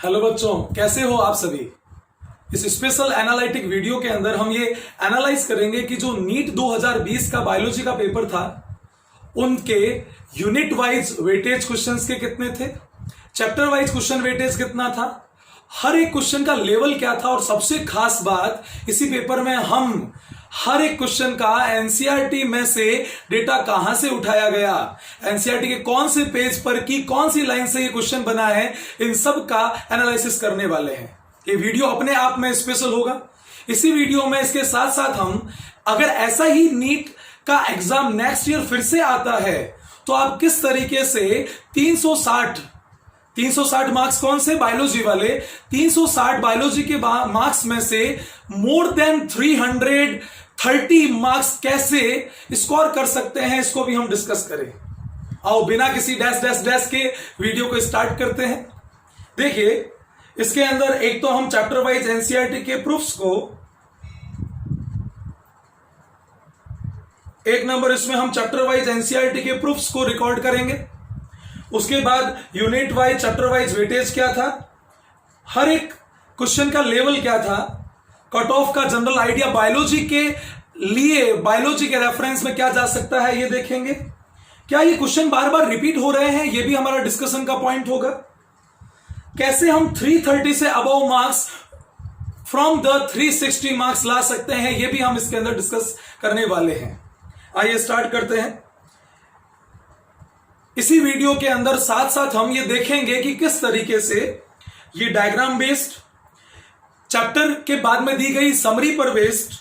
Hello बच्चों, कैसे हो आप सभी। इस स्पेशल एनालिटिक वीडियो के अंदर हम ये एनालाइज करेंगे कि जो नीट 2020 का बायोलॉजी का पेपर था उनके यूनिट वाइज वेटेज क्वेश्चंस के कितने थे, चैप्टर वाइज क्वेश्चन वेटेज कितना था, हर एक क्वेश्चन का लेवल क्या था, और सबसे खास बात इसी पेपर में हम हर एक क्वेश्चन का एनसीईआरटी में से डेटा कहां से उठाया गया, एनसीईआरटी के कौन से पेज पर की कौन सी लाइन से ये क्वेश्चन बना है, इन सब का एनालिसिस करने वाले हैं। ये वीडियो अपने आप में स्पेशल होगा। इसी वीडियो में इसके साथ साथ हम अगर ऐसा ही नीट का एग्जाम नेक्स्ट ईयर फिर से आता है तो आप किस तरीके से 360 मार्क्स कौन से बायोलॉजी वाले 360 बायोलॉजी के मार्क्स में से मोर देन 330 मार्क्स कैसे स्कोर कर सकते हैं, इसको भी हम डिस्कस करें। आओ बिना किसी डैश डैश डैश के वीडियो को स्टार्ट करते हैं। देखिए, इसके अंदर एक तो हम चैप्टर वाइज एनसीईआरटी के प्रूफ्स को, एक नंबर इसमें हम चैप्टर वाइज एनसीईआरटी के प्रूफ्स को रिकॉर्ड करेंगे। उसके बाद unit wise chapter wise weightage क्या था, हर एक क्वेश्चन का लेवल क्या था, कट ऑफ का जनरल आइडिया बायोलॉजी के लिए, बायोलॉजी के रेफरेंस में क्या जा सकता है ये देखेंगे। क्या ये क्वेश्चन बार बार रिपीट हो रहे हैं, ये भी हमारा डिस्कशन का पॉइंट होगा। कैसे हम 330 से above marks from the 360 marks ला सकते हैं, ये भी हम इसके अंदर डिस्कस करने वाले हैं। आइए स्टार्ट करते हैं। इसी वीडियो के अंदर साथ साथ हम ये देखेंगे कि किस तरीके से ये डायग्राम बेस्ड, चैप्टर के बाद में दी गई समरी पर बेस्ड,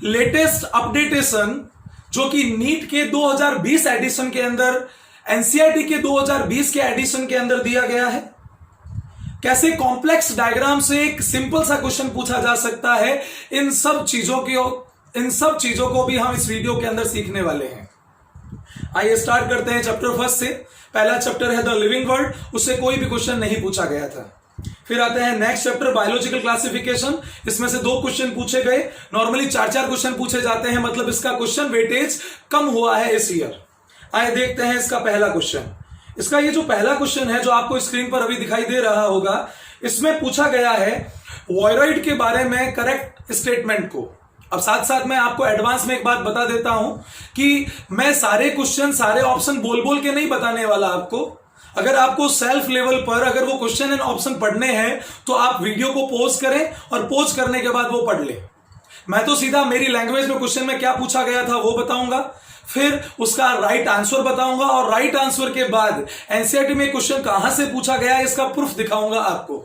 लेटेस्ट अपडेटेशन जो कि नीट के 2020 एडिशन के अंदर, एनसीईआरटी के 2020 के एडिशन के अंदर दिया गया है, कैसे कॉम्प्लेक्स डायग्राम से एक सिंपल सा क्वेश्चन पूछा जा सकता है, इन सब चीजों को भी हम इस वीडियो के अंदर सीखने वाले हैं। आइए स्टार्ट करते हैं चैप्टर फर्स्ट से। पहला चैप्टर है द लिविंग वर्ल्ड, उससे कोई भी क्वेश्चन नहीं पूछा गया था। फिर आते हैं नेक्स्ट चैप्टर बायोलॉजिकल क्लासिफिकेशन, इसमें से 2 क्वेश्चन पूछे गए। नॉर्मली 4-4 क्वेश्चन पूछे जाते हैं, मतलब इसका क्वेश्चन वेटेज कम हुआ है इस ईयर। आइए देखते हैं इसका पहला क्वेश्चन। इसका ये जो पहला क्वेश्चन है जो आपको स्क्रीन पर अभी दिखाई दे रहा होगा, इसमें पूछा गया है वायरॉइड के बारे में करेक्ट स्टेटमेंट को। अब साथ साथ मैं आपको एडवांस में एक बात बता देता हूं कि मैं सारे क्वेश्चन, सारे ऑप्शन बोल बोल के नहीं बताने वाला आपको। अगर आपको सेल्फ लेवल पर अगर वो क्वेश्चन एंड ऑप्शन पढ़ने हैं तो आप वीडियो को पॉज करें और पॉज करने के बाद वो पढ़ ले। मैं तो सीधा मेरी लैंग्वेज में क्वेश्चन में क्या पूछा गया था वो बताऊंगा, फिर उसका राइट आंसर बताऊंगा, और राइट आंसर के बाद एनसीईआरटी में क्वेश्चन कहां से पूछा गया है इसका प्रूफ दिखाऊंगा आपको।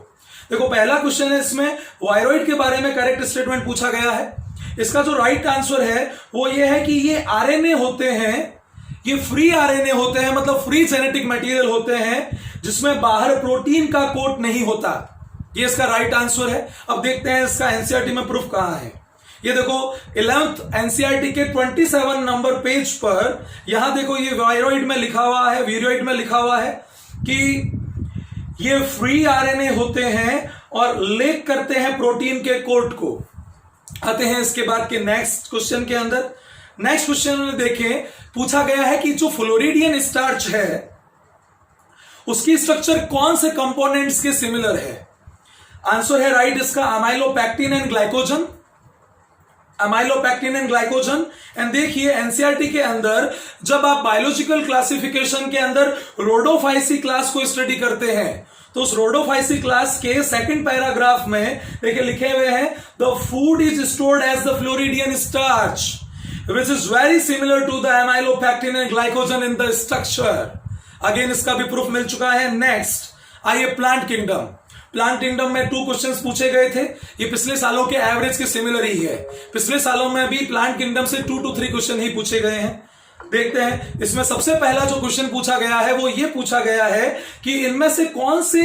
देखो, पहला क्वेश्चन है, इसमें वायरॉइड के बारे में करेक्ट स्टेटमेंट पूछा गया है। इसका जो राइट आंसर है वो ये है कि ये आरएनए होते हैं, ये फ्री आरएनए होते हैं, मतलब फ्री जेनेटिक मटेरियल होते हैं जिसमें बाहर प्रोटीन का कोट नहीं होता। ये इसका राइट आंसर है। अब देखते हैं इसका एनसीईआरटी में प्रूफ कहां है। ये देखो 11th एनसीईआरटी के 27 नंबर पेज पर, यहां देखो ये वायरॉइड में लिखा हुआ है, वीरॉइड में लिखा हुआ है कि ये फ्री आरएनए होते हैं और लेक करते हैं प्रोटीन के कोट को। आते हैं इसके बाद के नेक्स्ट क्वेश्चन के अंदर। नेक्स्ट क्वेश्चन में देखें, पूछा गया है कि जो फ्लोरिडियन स्टार्च है उसकी स्ट्रक्चर कौन से कंपोनेंट्स के सिमिलर है। आंसर है राइट इसका amylopectin and glycogen, amylopectin and glycogen. And देखिए एनसीईआरटी के अंदर जब आप बायोलॉजिकल क्लासिफिकेशन के अंदर रोडोफाइसी क्लास को स्टडी करते हैं तो उस रोडोफाइसी क्लास के सेकंड पैराग्राफ में देखिए लिखे हुए हैं, the food is stored as the floridean starch which is very similar to the amylopectin and glycogen in the structure. Again इसका भी प्रूफ मिल चुका है। नेक्स्ट आइए प्लांट किंगडम। प्लांट किंगडम में 2 क्वेश्चंस पूछे गए थे, ये पिछले सालों के एवरेज के सिमिलर ही है। पिछले सालों में भी प्लांट किंगडम से 2 to 3 क्वेश्चन ही पूछे गए हैं। देखते हैं इसमें सबसे पहला जो क्वेश्चन पूछा गया है वो ये पूछा गया है कि इनमें से कौन से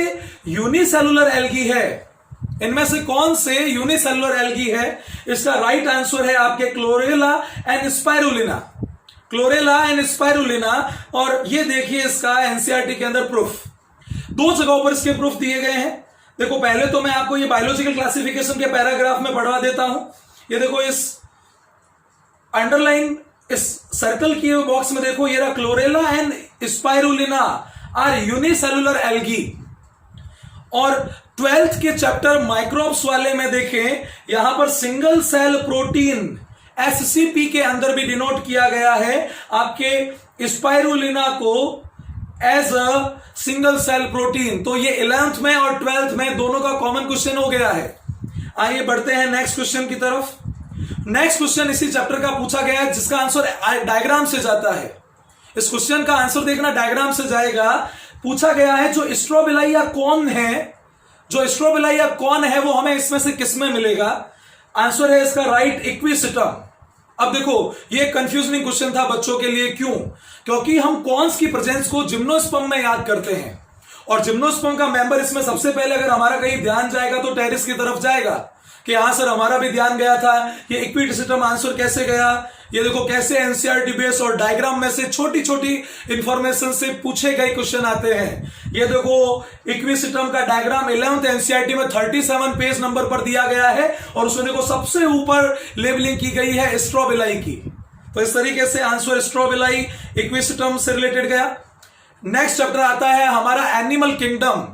यूनिसेलुलर एल्गी है, इनमें से कौन से यूनिसेलुलर एल्गी है। इसका राइट आंसर है आपके chlorella and spirulina, chlorella and spirulina. और ये देखिए इसका एनसीईआरटी के अंदर प्रूफ, 2 जगहों पर इसके प्रूफ दिए गए हैं। देखो पहले तो मैं आपको ये बायोलॉजिकल क्लासिफिकेशन के पैराग्राफ में पढ़वा देता हूं। ये देखो इस अंडरलाइन, इस सर्कल किए हुए बॉक्स में देखो, ये रहा chlorella and spirulina are unicellular algae. और 12th के चैप्टर माइक्रोब्स वाले में देखें, यहां पर सिंगल सेल प्रोटीन एससीपी के अंदर भी डिनोट किया गया है आपके स्पाइरुलिना को as a single cell protein. तो ये 11th में और 12th में दोनों का कॉमन क्वेश्चन हो गया है। आइए बढ़ते हैं नेक्स्ट क्वेश्चन की तरफ। नेक्स्ट क्वेश्चन इसी चैप्टर का पूछा गया है जिसका आंसर डायग्राम से जाता है। इस क्वेश्चन का आंसर देखना डायग्राम से जाएगा। पूछा गया है जो स्ट्रोबिलाइया कौन है, जो स्ट्रोबिलाइया कौन है वो हमें इसमें से किस में मिलेगा? आंसर है इसका राइट इक्विसिटम। अब देखो ये कंफ्यूजिंग क्वेश्चन था बच्चों के लिए। क्यों? क्योंकि हम कॉन्स की प्रेजेंस को जिम्नोस्पर्म में याद करते हैं और जिम्नोस्पर्म का मेंबर इसमें सबसे पहले अगर हमारा कहीं ध्यान जाएगा तो टेरिस की तरफ जाएगा कि हाँ सर हमारा भी ध्यान गया था कि इक्विसिटम आंसर कैसे गया। ये देखो कैसे एनसीईआरटी बेस और डायग्राम में से छोटी छोटी इंफॉर्मेशन से पूछे गए क्वेश्चन आते हैं। ये देखो इक्विसिटम का डायग्राम 11th एनसीईआरटी में 37 पेज नंबर पर दिया गया है और उसमें देखो सबसे ऊपर लेबलिंग की गई है स्ट्रोबिलाई की। तो इस तरीके से आंसर स्ट्रोबिलाई इक्विसिटम से रिलेटेड गया। नेक्स्ट चैप्टर आता है हमारा एनिमल किंगडम,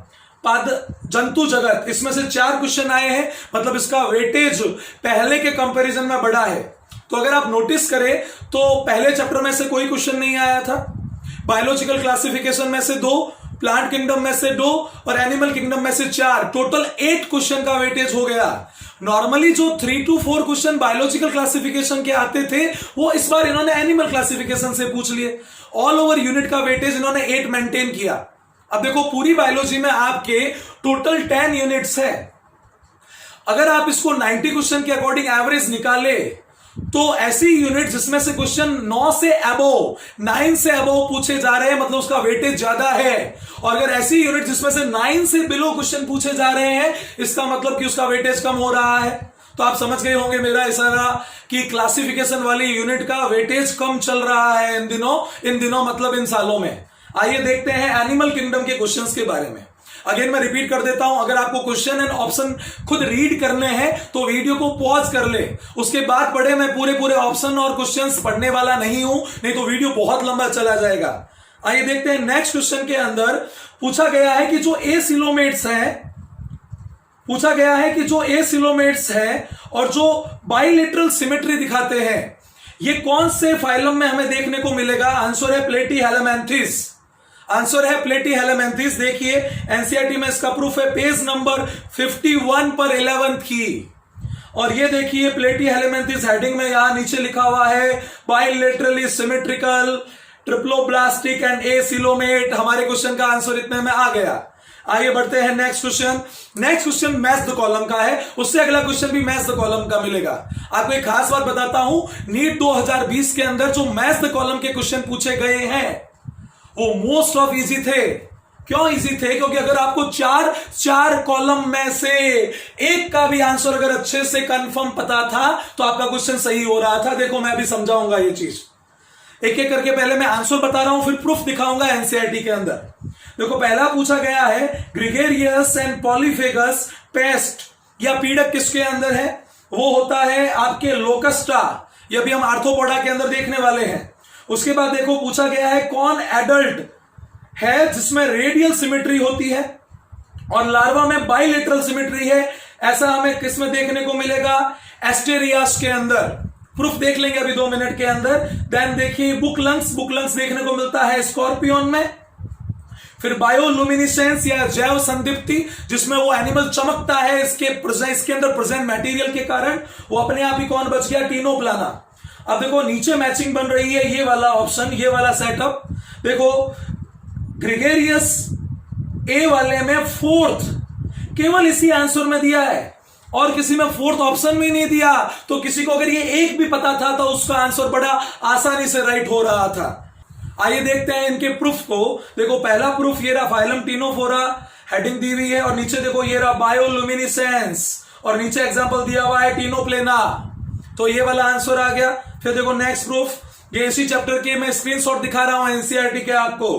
जंतु जगत। इसमें से 4 क्वेश्चन आए हैं, मतलब इसका वेटेज पहले के कंपैरिजन में बढ़ा है। तो अगर आप नोटिस करें तो पहले चैप्टर में से कोई क्वेश्चन नहीं आया था, बायोलॉजिकल क्लासिफिकेशन में से 2, प्लांट किंगडम में से 2 और एनिमल किंगडम में से 4, टोटल 8 क्वेश्चन का वेटेज हो गया। नॉर्मली जो 3 to 4 क्वेश्चन बायोलॉजिकल क्लासिफिकेशन के आते थे वो इस बार इन्होंने एनिमल क्लासिफिकेशन से पूछ लिए। ऑल ओवर यूनिट का वेटेज इन्होंने 8 मेंटेन किया। अब देखो पूरी बायोलॉजी में आपके टोटल 10 यूनिट्स है। अगर आप इसको 90 क्वेश्चन के अकॉर्डिंग एवरेज निकाले तो ऐसी यूनिट जिसमें से क्वेश्चन 9 से अबोव, 9 से अबोव पूछे जा रहे हैं, मतलब उसका वेटेज ज्यादा है। और अगर ऐसी यूनिट जिसमें से 9 से बिलो क्वेश्चन पूछे जा रहे हैं, इसका मतलब कि उसका वेटेज कम हो रहा है। तो आप समझ गए होंगे मेरा इशारा कि क्लासिफिकेशन वाली यूनिट का वेटेज कम चल रहा है इन दिनों मतलब इन सालों में। आइए देखते हैं एनिमल किंगडम के क्वेश्चंस के बारे में। अगेन मैं रिपीट कर देता हूं, अगर आपको क्वेश्चन एंड ऑप्शन खुद रीड करने हैं तो वीडियो को पॉज कर ले, उसके बाद पढ़े। मैं पूरे ऑप्शन और क्वेश्चंस पढ़ने वाला नहीं हूं, नहीं तो वीडियो बहुत लंबा चला जाएगा। आइए देखते हैं नेक्स्ट क्वेश्चन के अंदर पूछा गया है कि जो एसिलोमेट्स है और जो बाइलेटरल सिमेट्री दिखाते हैं, ये कौन से फाइलम में हमें देखने को मिलेगा? आंसर है प्लेटीहेलमिन्थेस। आंसर है प्लेटीहेलमिन्थेस। देखिए एनसीईआरटी में इसका प्रूफ है पेज नंबर 51 पर 11th की। और ये देखिए प्लेटीहेलमिन्थेस हेडिंग में यहां नीचे लिखा हुआ है bilaterally symmetrical triploblastic and acoelomate. हमारे क्वेश्चन का आंसर इतने में आ गया। आइए बढ़ते हैं next question. Next question match the column का है, उससे अगला क्वेश्चन भी मैच द कॉलम का मिलेगा। आपको एक खास बात बताता हूं, नीट 2020 के अंदर जो मैच द कॉलम के क्वेश्चन पूछे गए हैं वो मोस्ट ऑफ इजी थे। क्यों इजी थे? क्योंकि अगर आपको चार कॉलम में से एक का भी आंसर अगर अच्छे से कंफर्म पता था तो आपका क्वेश्चन सही हो रहा था। देखो मैं अभी समझाऊंगा ये चीज एक एक करके। पहले मैं आंसर बता रहा हूं फिर प्रूफ दिखाऊंगा एनसीईआरटी के अंदर। देखो पहला पूछा गया है ग्रिगेरियस एंड पॉलीफेगस पेस्ट या पीड़क किसके अंदर है? वो होता है आपके लोकस्टा। ये भी हम आर्थ्रोपोडा के अंदर देखने वाले हैं। उसके बाद देखो पूछा गया है कौन एडल्ट है जिसमें रेडियल सिमेट्री होती है और लार्वा में बाइलेटरल सिमेट्री है। ऐसा हमें किसमें देखने को मिलेगा? एस्टेरियास के अंदर। प्रूफ देख लेंगे अभी 2 मिनट के अंदर। देन देखिए बुकलंग्स देखने को मिलता है स्कॉर्पियन में। फिर बायोलुमिनिसेंस या जैव संदीप्ति जिसमें वो एनिमल चमकता है इसके अंदर प्रेजेंट मटेरियल के कारण, वो अपने आप ही कौन बच गया? टीनोप्लाना। अब देखो नीचे मैचिंग बन रही है, ये वाला ऑप्शन, ये वाला सेटअप। देखो ग्रिगेरियस ए वाले में 4th केवल इसी आंसर में दिया है और किसी में 4th ऑप्शन भी नहीं दिया। तो किसी को अगर ये एक भी पता था तो उसका आंसर बड़ा आसानी से राइट हो रहा था। आइए देखते हैं इनके प्रूफ को। देखो पहला प्रूफ ये रहा फाइलम टीनोफोरा, हेडिंग दी हुई है और नीचे देखो ये रहा बायोलुमिनिसेंस और नीचे एग्जांपल दिया हुआ है टीनोप्लेना। तो ये वाला आंसर आ गया। फिर देखो नेक्स्ट प्रूफ, ये इसी चैप्टर के मैं स्क्रीनशॉट दिखा रहा हूं एनसीईआरटी के आपको।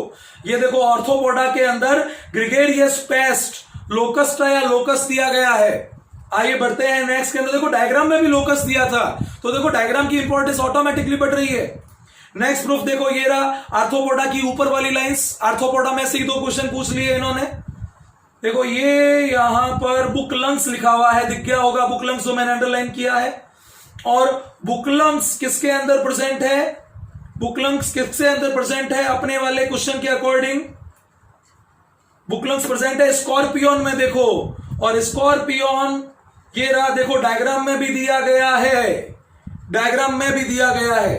ये देखो आर्थ्रोपोडा के अंदर ग्रिगेरियस पेस्ट लोकस्टा या लोकस दिया गया है। आइए बढ़ते हैं नेक्स्ट के अंदर। देखो डायग्राम में भी लोकस दिया था, तो देखो डायग्राम की इंपॉर्टेंस ऑटोमेटिकली बढ़ रही है। नेक्स्ट प्रूफ देखो ये रहा आर्थ्रोपोडा की ऊपर वाली लाइंस। आर्थ्रोपोडा में से ही 2 क्वेश्चन पूछ लिए इन्होंने। देखो ये यहां पर बुक लंग्स लिखा हुआ है, दिख गया होगा बुक लंग्स, जो मैंने अंडरलाइन किया है। और बुक लंग्स किसके अंदर प्रेजेंट है, बुक लंग्स किसके अंदर प्रेजेंट है, अपने वाले क्वेश्चन के अकॉर्डिंग बुक लंग्स प्रेजेंट है स्कॉर्पियन में, देखो। और स्कॉर्पियन ये रहा, देखो डायग्राम में भी दिया गया है, डायग्राम में भी दिया गया है।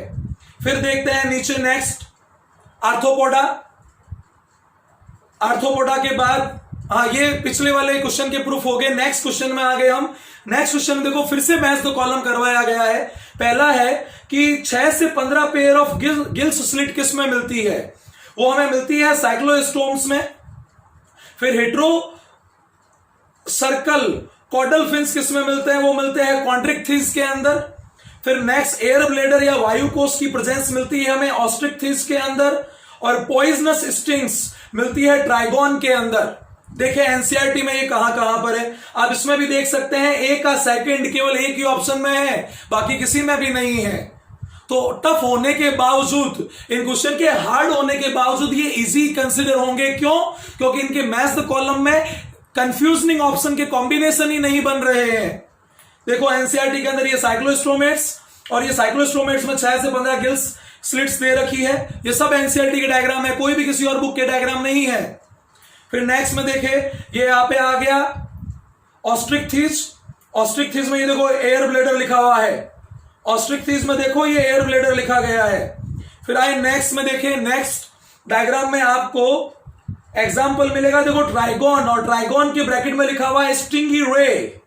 फिर देखते हैं नीचे नेक्स्ट आर्थ्रोपोडा। आर्थ्रोपोडा के बाद, हाँ ये पिछले वाले क्वेश्चन के प्रूफ हो गए। नेक्स्ट क्वेश्चन में आ गए हम। नेक्स्ट क्वेश्चन देखो फिर से मैच द कॉलम करवाया गया है। पहला है कि 6 से 15 पेयर ऑफ गिल्स स्लिट किस में मिलती है, वो हमें मिलती है साइक्लोस्टोम्स में। फिर हेट्रो सर्कल कॉडल फिन्स किस में मिलते हैं, वो मिलते हैं कॉन्ट्रिक्थिस के अंदर। फिर नेक्स्ट एयर ब्लेडर या वायु कोश की प्रेजेंस मिलती है हमें ऑस्ट्रिक्थिस के अंदर। और पॉइजनस स्टिंग्स मिलती है ट्राइगोन के अंदर। देखिए एनसीईआरटी में ये कहां कहां पर है, आप इसमें भी देख सकते हैं। ए का सेकंड केवल एक ही ऑप्शन में है, बाकी किसी में भी नहीं है। तो टफ होने के बावजूद, इन क्वेश्चन के हार्ड होने के बावजूद ये इजी कंसिडर होंगे। क्यों? क्योंकि इनके मैच द कॉलम में कंफ्यूजनिंग ऑप्शन के कॉम्बिनेशन ही नहीं बन रहे हैं। देखो एनसीईआरटी के अंदर ये साइक्लोस्टोमेट्स, और ये साइक्लोस्टोमेट्स में 6 से 15 गिल्स स्लिट्स दे रखी है। ये सब एनसीईआरटी के डायग्राम है, कोई भी किसी और बुक के डायग्राम नहीं है। फिर नेक्स्ट में देखे ये यहां पे आ गया ऑस्ट्रिक्थिस। ऑस्ट्रिक्थिस में ये देखो एयर ब्लेडर लिखा हुआ है, ऑस्ट्रिक्थिस में देखो ये एयर ब्लेडर लिखा गया है। फिर आए नेक्स्ट में देखें, नेक्स्ट डायग्राम में आपको एग्जाम्पल मिलेगा, देखो ट्राइगोन, और ट्राइगोन के ब्रैकेट में लिखा हुआ है स्टिंगी रे।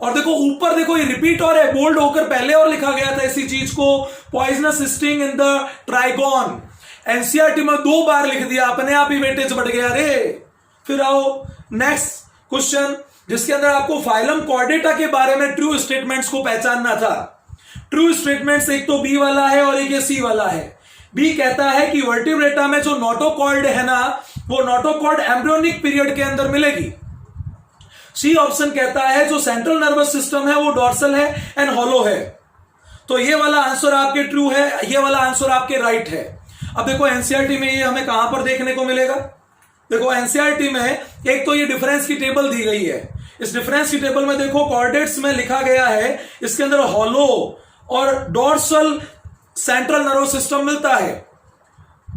और देखो ऊपर देखो ये रिपीट और है, बोल्ड होकर पहले और लिखा गया था इसी चीज को, poisonous sting in the trigon. NCERT में 2 बार लिख दिया, अपने आप ही वेटेज बढ़ गया रे। फिर आओ नेक्स्ट क्वेश्चन, जिसके अंदर आपको फाइलम कॉर्डेटा के बारे में ट्रू स्टेटमेंट्स को पहचानना था। ट्रू स्टेटमेंट्स एक तो बी वाला है और एक ये सी वाला है। बी कहता है कि वर्टिब्रेटा में जो नोटोकॉर्ड है ना, वो नोटोकॉर्ड एम्ब्रियोनिक पीरियड के अंदर मिलेगी। सी ऑप्शन कहता है जो सेंट्रल नर्वस सिस्टम है वो डॉर्सल है एंड हॉलो है। तो ये वाला आंसर आपके ट्रू है, ये वाला आंसर आपके राइट है। अब देखो एनसीईआरटी में ये हमें कहां पर देखने को मिलेगा, देखो एनसीईआरटी में एक तो ये डिफरेंस की टेबल दी गई है। इस डिफरेंस की टेबल में देखो कॉर्डेट्स में लिखा गया है, इसके अंदर हॉलो और डॉर्सल सेंट्रल नर्वस सिस्टम मिलता है।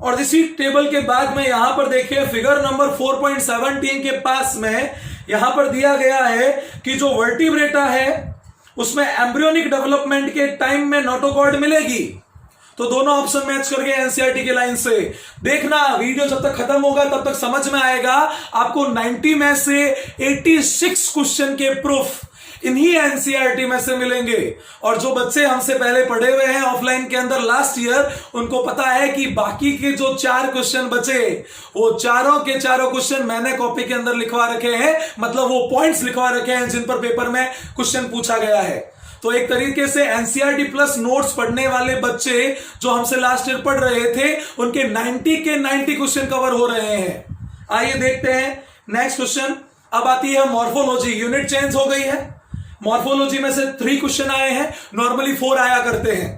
और इसी टेबल के बाद में यहां पर देखिए फिगर नंबर 4.17 के पास में यहां पर दिया गया है कि जो वर्टिब्रेटा है उसमें एम्ब्रियोनिक डेवलपमेंट के टाइम में नोटोकॉर्ड मिलेगी। तो दोनों ऑप्शन मैच कर गए एनसीईआरटी के लाइन से। देखना वीडियो जब तक खत्म होगा तब तक समझ में आएगा। आपको 90 में से 86 क्वेश्चन के प्रूफ इन्हीं एनसीईआरटी में से मिलेंगे। और जो बच्चे हमसे पहले पढ़े हुए हैं ऑफलाइन के अंदर लास्ट ईयर, उनको पता है कि बाकी के जो 4 क्वेश्चन बचे, वो चारों के चारों क्वेश्चन मैंने कॉपी के अंदर लिखवा रखे हैं, मतलब वो पॉइंट्स लिखवा रखे हैं जिन पर पेपर में क्वेश्चन पूछा गया है। तो एक तरीके से एनसीईआरटी प्लस नोट्स पढ़ने वाले बच्चे जो हमसे लास्ट ईयर पढ़ रहे थे, उनके 90 के 90 क्वेश्चन कवर हो रहे हैं। आइए देखते हैं नेक्स्ट क्वेश्चन। अब आती है मॉर्फोलॉजी, यूनिट चेंज हो गई है। मॉर्फोलॉजी में से 3 क्वेश्चन आए हैं, नॉर्मली 4 आया करते हैं।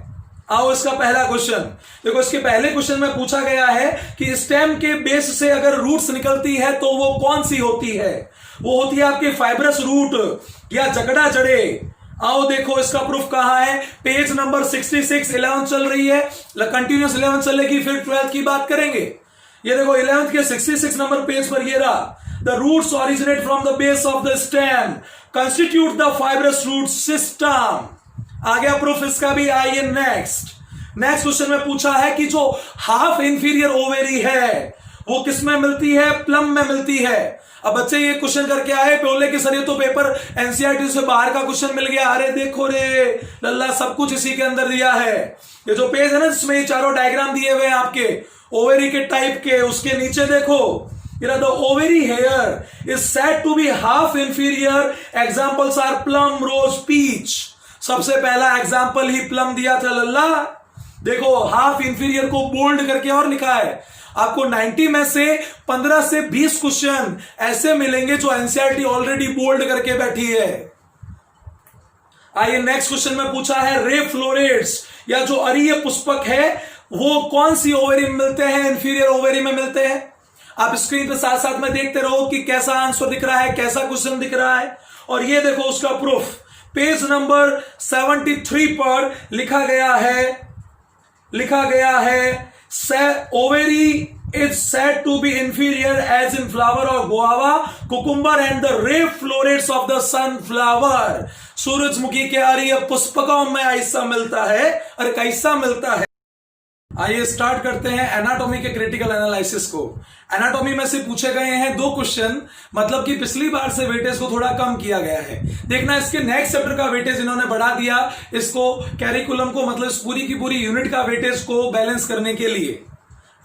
आओ इसका पहला क्वेश्चन देखो। इसके पहले क्वेश्चन में पूछा गया है कि स्टेम के बेस से अगर रूट्स निकलती है तो वो कौन सी होती है। वो होती है आपकी फाइब्रस रूट या जकड़ा जड़े। आओ देखो इसका प्रूफ कहां है, पेज नंबर 66 11 चल रही है, कंटिन्यूस 11 चलेगी, फिर 12 की बात करेंगे। ये देखो 11th के 66 नंबर पेज पर ये रहा, the roots originate from the base of the stem constitute the fibrous root system. आ गया प्रूफ इसका भी। आइए नेक्स्ट क्वेश्चन में पूछा है कि जो हाफ इंफीरियर ओवेरी है वो किस में मिलती है, प्लम में मिलती है। अब बच्चे ये क्वेश्चन करके आए बोले कि सर ये तो पेपर एनसीईआरटी से बाहर का क्वेश्चन मिल गया। अरे देखो रे लल्ला, सब कुछ इसी के अंदर दिया है। ये जो पेज है ना जिसमें ये चारों डायग्राम दिए हुए हैं आपके ओवेरी के टाइप के, उसके नीचे देखो the ovary here is said to be half inferior, examples are plum, rose, peach. सबसे पहला एग्जाम्पल ही प्लम दिया था लल्ला। देखो हाफ इंफीरियर को बोल्ड करके और लिखा है। आपको 90 में से 15 से 20 क्वेश्चन ऐसे मिलेंगे जो एनसीईआरटी ऑलरेडी बोल्ड करके बैठी है। आइए नेक्स्ट क्वेश्चन में पूछा है रे फ्लोरेट्स या जो अरीय पुष्पक है वो कौन सी ओवेरी में मिलते हैं, इंफीरियर ओवेरी में मिलते हैं। आप स्क्रीन पे साथ साथ में देखते रहो कि कैसा आंसर दिख रहा है, कैसा क्वेश्चन दिख रहा है। और ये देखो उसका प्रूफ, पेज नंबर 73 पर लिखा गया है ovary is said to be inferior as in flower of guava, cucumber and the ray florets of the sunflower। सूरजमुखी के आर्य पुष्पकों में ऐसा मिलता है और कैसा मिलता है। आइए स्टार्ट करते हैं एनाटॉमी के क्रिटिकल एनालिसिस को। एनाटॉमी में से पूछे गए हैं 2 क्वेश्चन, मतलब कि पिछली बार से वेटेज को थोड़ा कम किया गया है। देखना इसके नेक्स्ट चैप्टर का वेटेज इन्होंने बढ़ा दिया, इसको कैरिकुलम को मतलब इस पूरी की पूरी यूनिट का वेटेज को बैलेंस करने के लिए।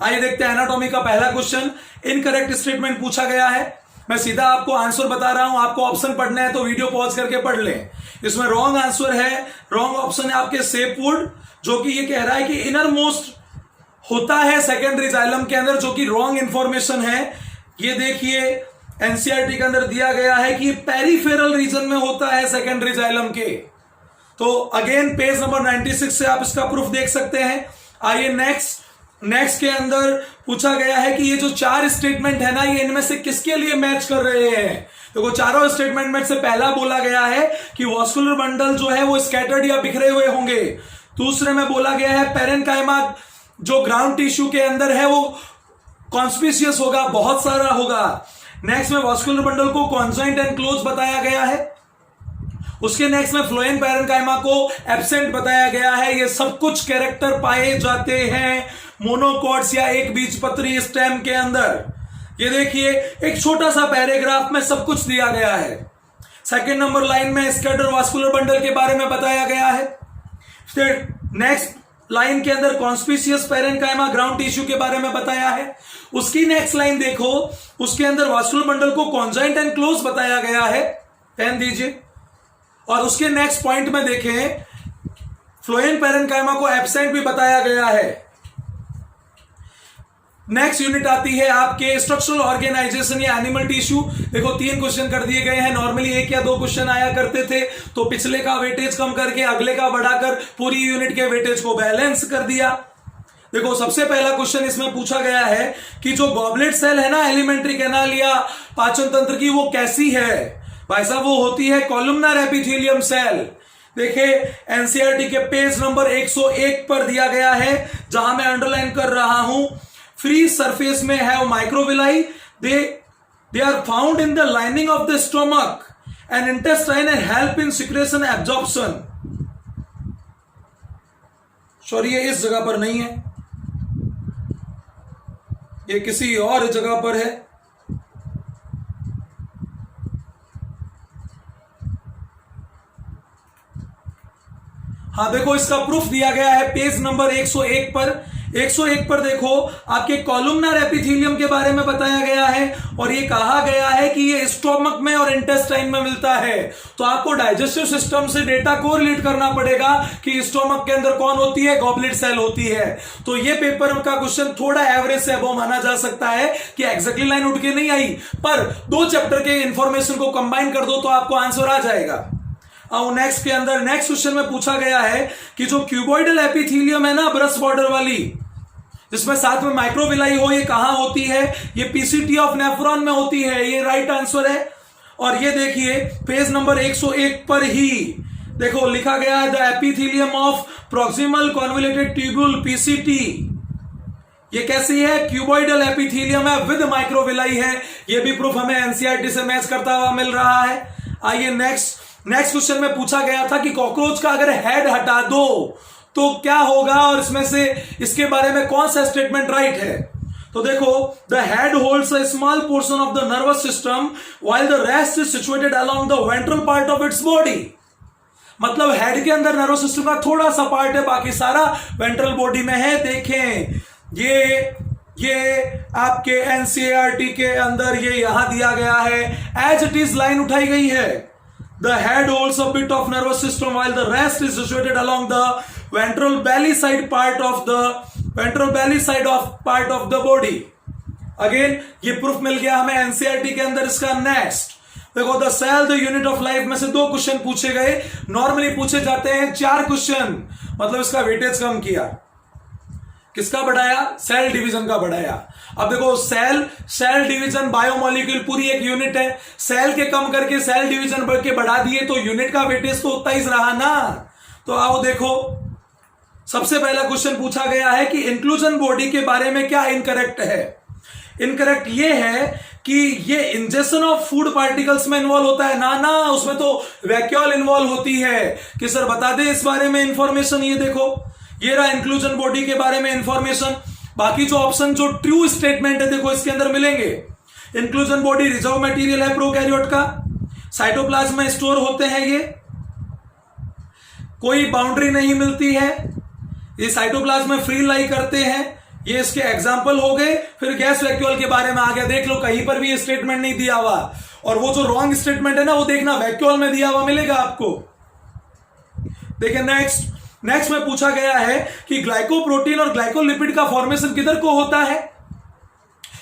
आइए देखते हैं एनाटॉमी का पहला क्वेश्चन। इनकरेक्ट स्टेटमेंट पूछा गया है, मैं सीधा आपको आंसर बता रहा हूं, आपको ऑप्शन पढ़ना है तो वीडियो पॉज करके पढ़ लें। इसमें रॉन्ग आंसर है, रॉन्ग ऑप्शन है आपके सेपवुड, जो कि ये कह रहा है कि इनर मोस्ट होता है सेकेंडरी जाइलम के अंदर, जो कि रॉन्ग इंफॉर्मेशन है। ये देखिए एनसीईआरटी के अंदर दिया गया है कि पेरिफेरल रीजन में होता है सेकेंडरी जाइलम के। तो अगेन पेज नंबर 96 से आप इसका प्रूफ देख सकते हैं। आइए नेक्स्ट के अंदर पूछा गया है कि ये जो 4 स्टेटमेंट है ना, ये इनमें से किसके लिए मैच कर रहे हैं। देखो चारों स्टेटमेंट में से पहला बोला गया है कि वॉस्कुलर बंडल जो है वो स्कैटर्ड या बिखरे हुए होंगे। दूसरे में बोला गया है पेरेन्काइमा जो ग्राउंड टिश्यू के अंदर है वो कॉन्स्पिशियस होगा, बहुत सारा होगा। नेक्स्ट में वॉस्कुलर बंडल को कॉन्जॉइंट एंड क्लोज बताया गया है। उसके नेक्स्ट में फ्लोएम पेरेन्काइमा को एब्सेंट बताया गया है। ये सब कुछ कैरेक्टर पाए जाते हैं मोनोकॉट्स या एक बीजपत्री स्टेम के अंदर। ये देखिए एक छोटा सा पैराग्राफ में सब कुछ दिया गया है। सेकंड नंबर लाइन में स्कैटर वास्कुलर बंडल के बारे में बताया गया है। फिर नेक्स्ट लाइन के अंदर कॉन्स्पिशियस पेरेन्काइमा ग्राउंड टिश्यू के बारे में बताया है। उसकी नेक्स्ट लाइन देखो, उसके अंदर वास्कुलर बंडल को कॉन्जॉइंट एंड क्लोज बताया गया है। पेन दीजिए। और उसके नेक्स्ट पॉइंट में देखें फ्लोएम पेरेन्काइमा को एब्सेंट भी बताया गया है। नेक्स्ट यूनिट आती है आपके स्ट्रक्चरल ऑर्गेनाइजेशन या एनिमल टिश्यू। देखो 3 क्वेश्चन कर दिए गए हैं। नॉर्मली 1 या 2 क्वेश्चन आया करते थे, तो पिछले का वेटेज कम करके अगले का बढ़ाकर पूरी यूनिट के वेटेज को बैलेंस कर दिया। देखो सबसे पहला क्वेश्चन इसमें पूछा गया है कि जो गॉबलेट सेल है ना एलिमेंट्री कैनाल या पाचन तंत्र की, वो कैसी है। भाई साहब वो होती है कॉलमनर एपिथेलियम सेल। देखिए एनसीईआरटी के पेज नंबर 101 पर दिया गया है, जहां मैं अंडरलाइन कर रहा हूं। फ्री सरफेस में है microvilli, they are found in the lining of the stomach and intestine and help in secretion absorption. Sorry ये इस जगह पर नहीं है, ये किसी और जगह पर है। हाँ देखो इसका प्रूफ दिया गया है पेज नंबर 101 पर। 101 पर देखो आपके कॉलमनर एपिथेलियम के बारे में बताया गया है और ये कहा गया है कि ये स्टोमक में और इंटेस्टाइन में मिलता है। तो आपको डाइजेस्टिव सिस्टम से डेटा को रिलेट करना पड़ेगा कि स्टोमक के अंदर कौन होती है, गॉबलेट सेल होती है। तो ये पेपर का क्वेश्चन थोड़ा एवरेज से अबव माना जा सकता है कि एग्जैक्टली लाइन उठ के नहीं आई, पर 2 चैप्टर के इंफॉर्मेशन को कंबाइन कर दो तो आपको आंसर आ जाएगा। और नेक्स्ट के अंदर नेक्स्ट क्वेश्चन में पूछा गया है कि जो क्यूबॉइडल एपिथेलियम है ना ब्रश बॉर्डर वाली, जिसमें साथ में माइक्रोविलाई हो, ये कहां होती है, ये पीसीटी ऑफ नेफ्रॉन में होती है। ये राइट आंसर है। और ये देखिए पेज नंबर 101 पर ही देखो लिखा गया है the epithelium of proximal convoluted tubule PCT. ये कैसी है, क्यूबॉइडल एपिथेलियम है विद माइक्रोविलाई है। ये भी प्रूफ हमें एनसीईआरटी से मैच करता हुआ मिल रहा है। आइए नेक्स्ट क्वेश्चन में पूछा गया था कि कॉकरोच का अगर हेड हटा दो तो क्या होगा, और इसमें से इसके बारे में कौन सा स्टेटमेंट राइट है। तो देखो the head holds a small portion of the nervous system while the rest is situated along the ventral part of its body. मतलब हेड के अंदर नर्वस सिस्टम का थोड़ा सा पार्ट है, बाकी सारा वेंट्रल बॉडी में है। देखें ये आपके एनसीईआरटी के अंदर ये यहां दिया गया है, एज इट इज लाइन उठाई गई है। The head holds a bit of nervous system while the rest is situated along the ventral belly side part of the body. Again ये प्रूफ मिल गया हमें एनसीईआरटी के अंदर। इसका नेक्स्ट देखो the cell the unit of life में से 2 क्वेश्चन पूछे गए। नॉर्मली पूछे जाते हैं 4 क्वेश्चन, मतलब इसका वेटेज कम किया। किसका बढ़ाया? सेल डिवीजन का बढ़ाया। अब देखो सेल डिवीजन बायोमोलिक्यूल पूरी एक यूनिट है, सेल के कम करके सेल डिवीजन बढ़ के बढ़ा दिए तो यूनिट का वेटेज तो उतना ही रहा ना। तो आओ देखो, सबसे पहला क्वेश्चन पूछा गया है कि इंक्लूजन बॉडी के बारे में क्या इनकरेक्ट है। इनकरेक्ट ये है कि ये इंजेक्शन ऑफ फूड पार्टिकल्स में इन्वॉल्व होता है ना, उसमें तो वैक्यूल इन्वॉल्व होती है। कि सर बता दे इस बारे में इंफॉर्मेशन। ये देखो, ये रहा इंक्लूजन बॉडी के बारे में इंफॉर्मेशन। बाकी जो ऑप्शन जो ट्रू स्टेटमेंट है देखो इसके अंदर मिलेंगे। इंक्लूजन बॉडी रिजर्व मटेरियल है प्रोकैरियोट का, साइटोप्लाज्म में स्टोर होते हैं, ये कोई बाउंड्री नहीं मिलती है, ये साइटोप्लाज्म में फ्री लाई करते हैं। ये इसके एग्जाम्पल हो गए। फिर गैस वैक्यूल के बारे में आ गया, देख लो कहीं पर भी ये स्टेटमेंट नहीं दिया हुआ, और वो जो रॉन्ग स्टेटमेंट है ना वो देखना वैक्यूल में दिया हुआ मिलेगा आपको। देखिए नेक्स्ट में पूछा गया है कि ग्लाइकोप्रोटीन और ग्लाइकोलिपिड का फॉर्मेशन किधर को होता है?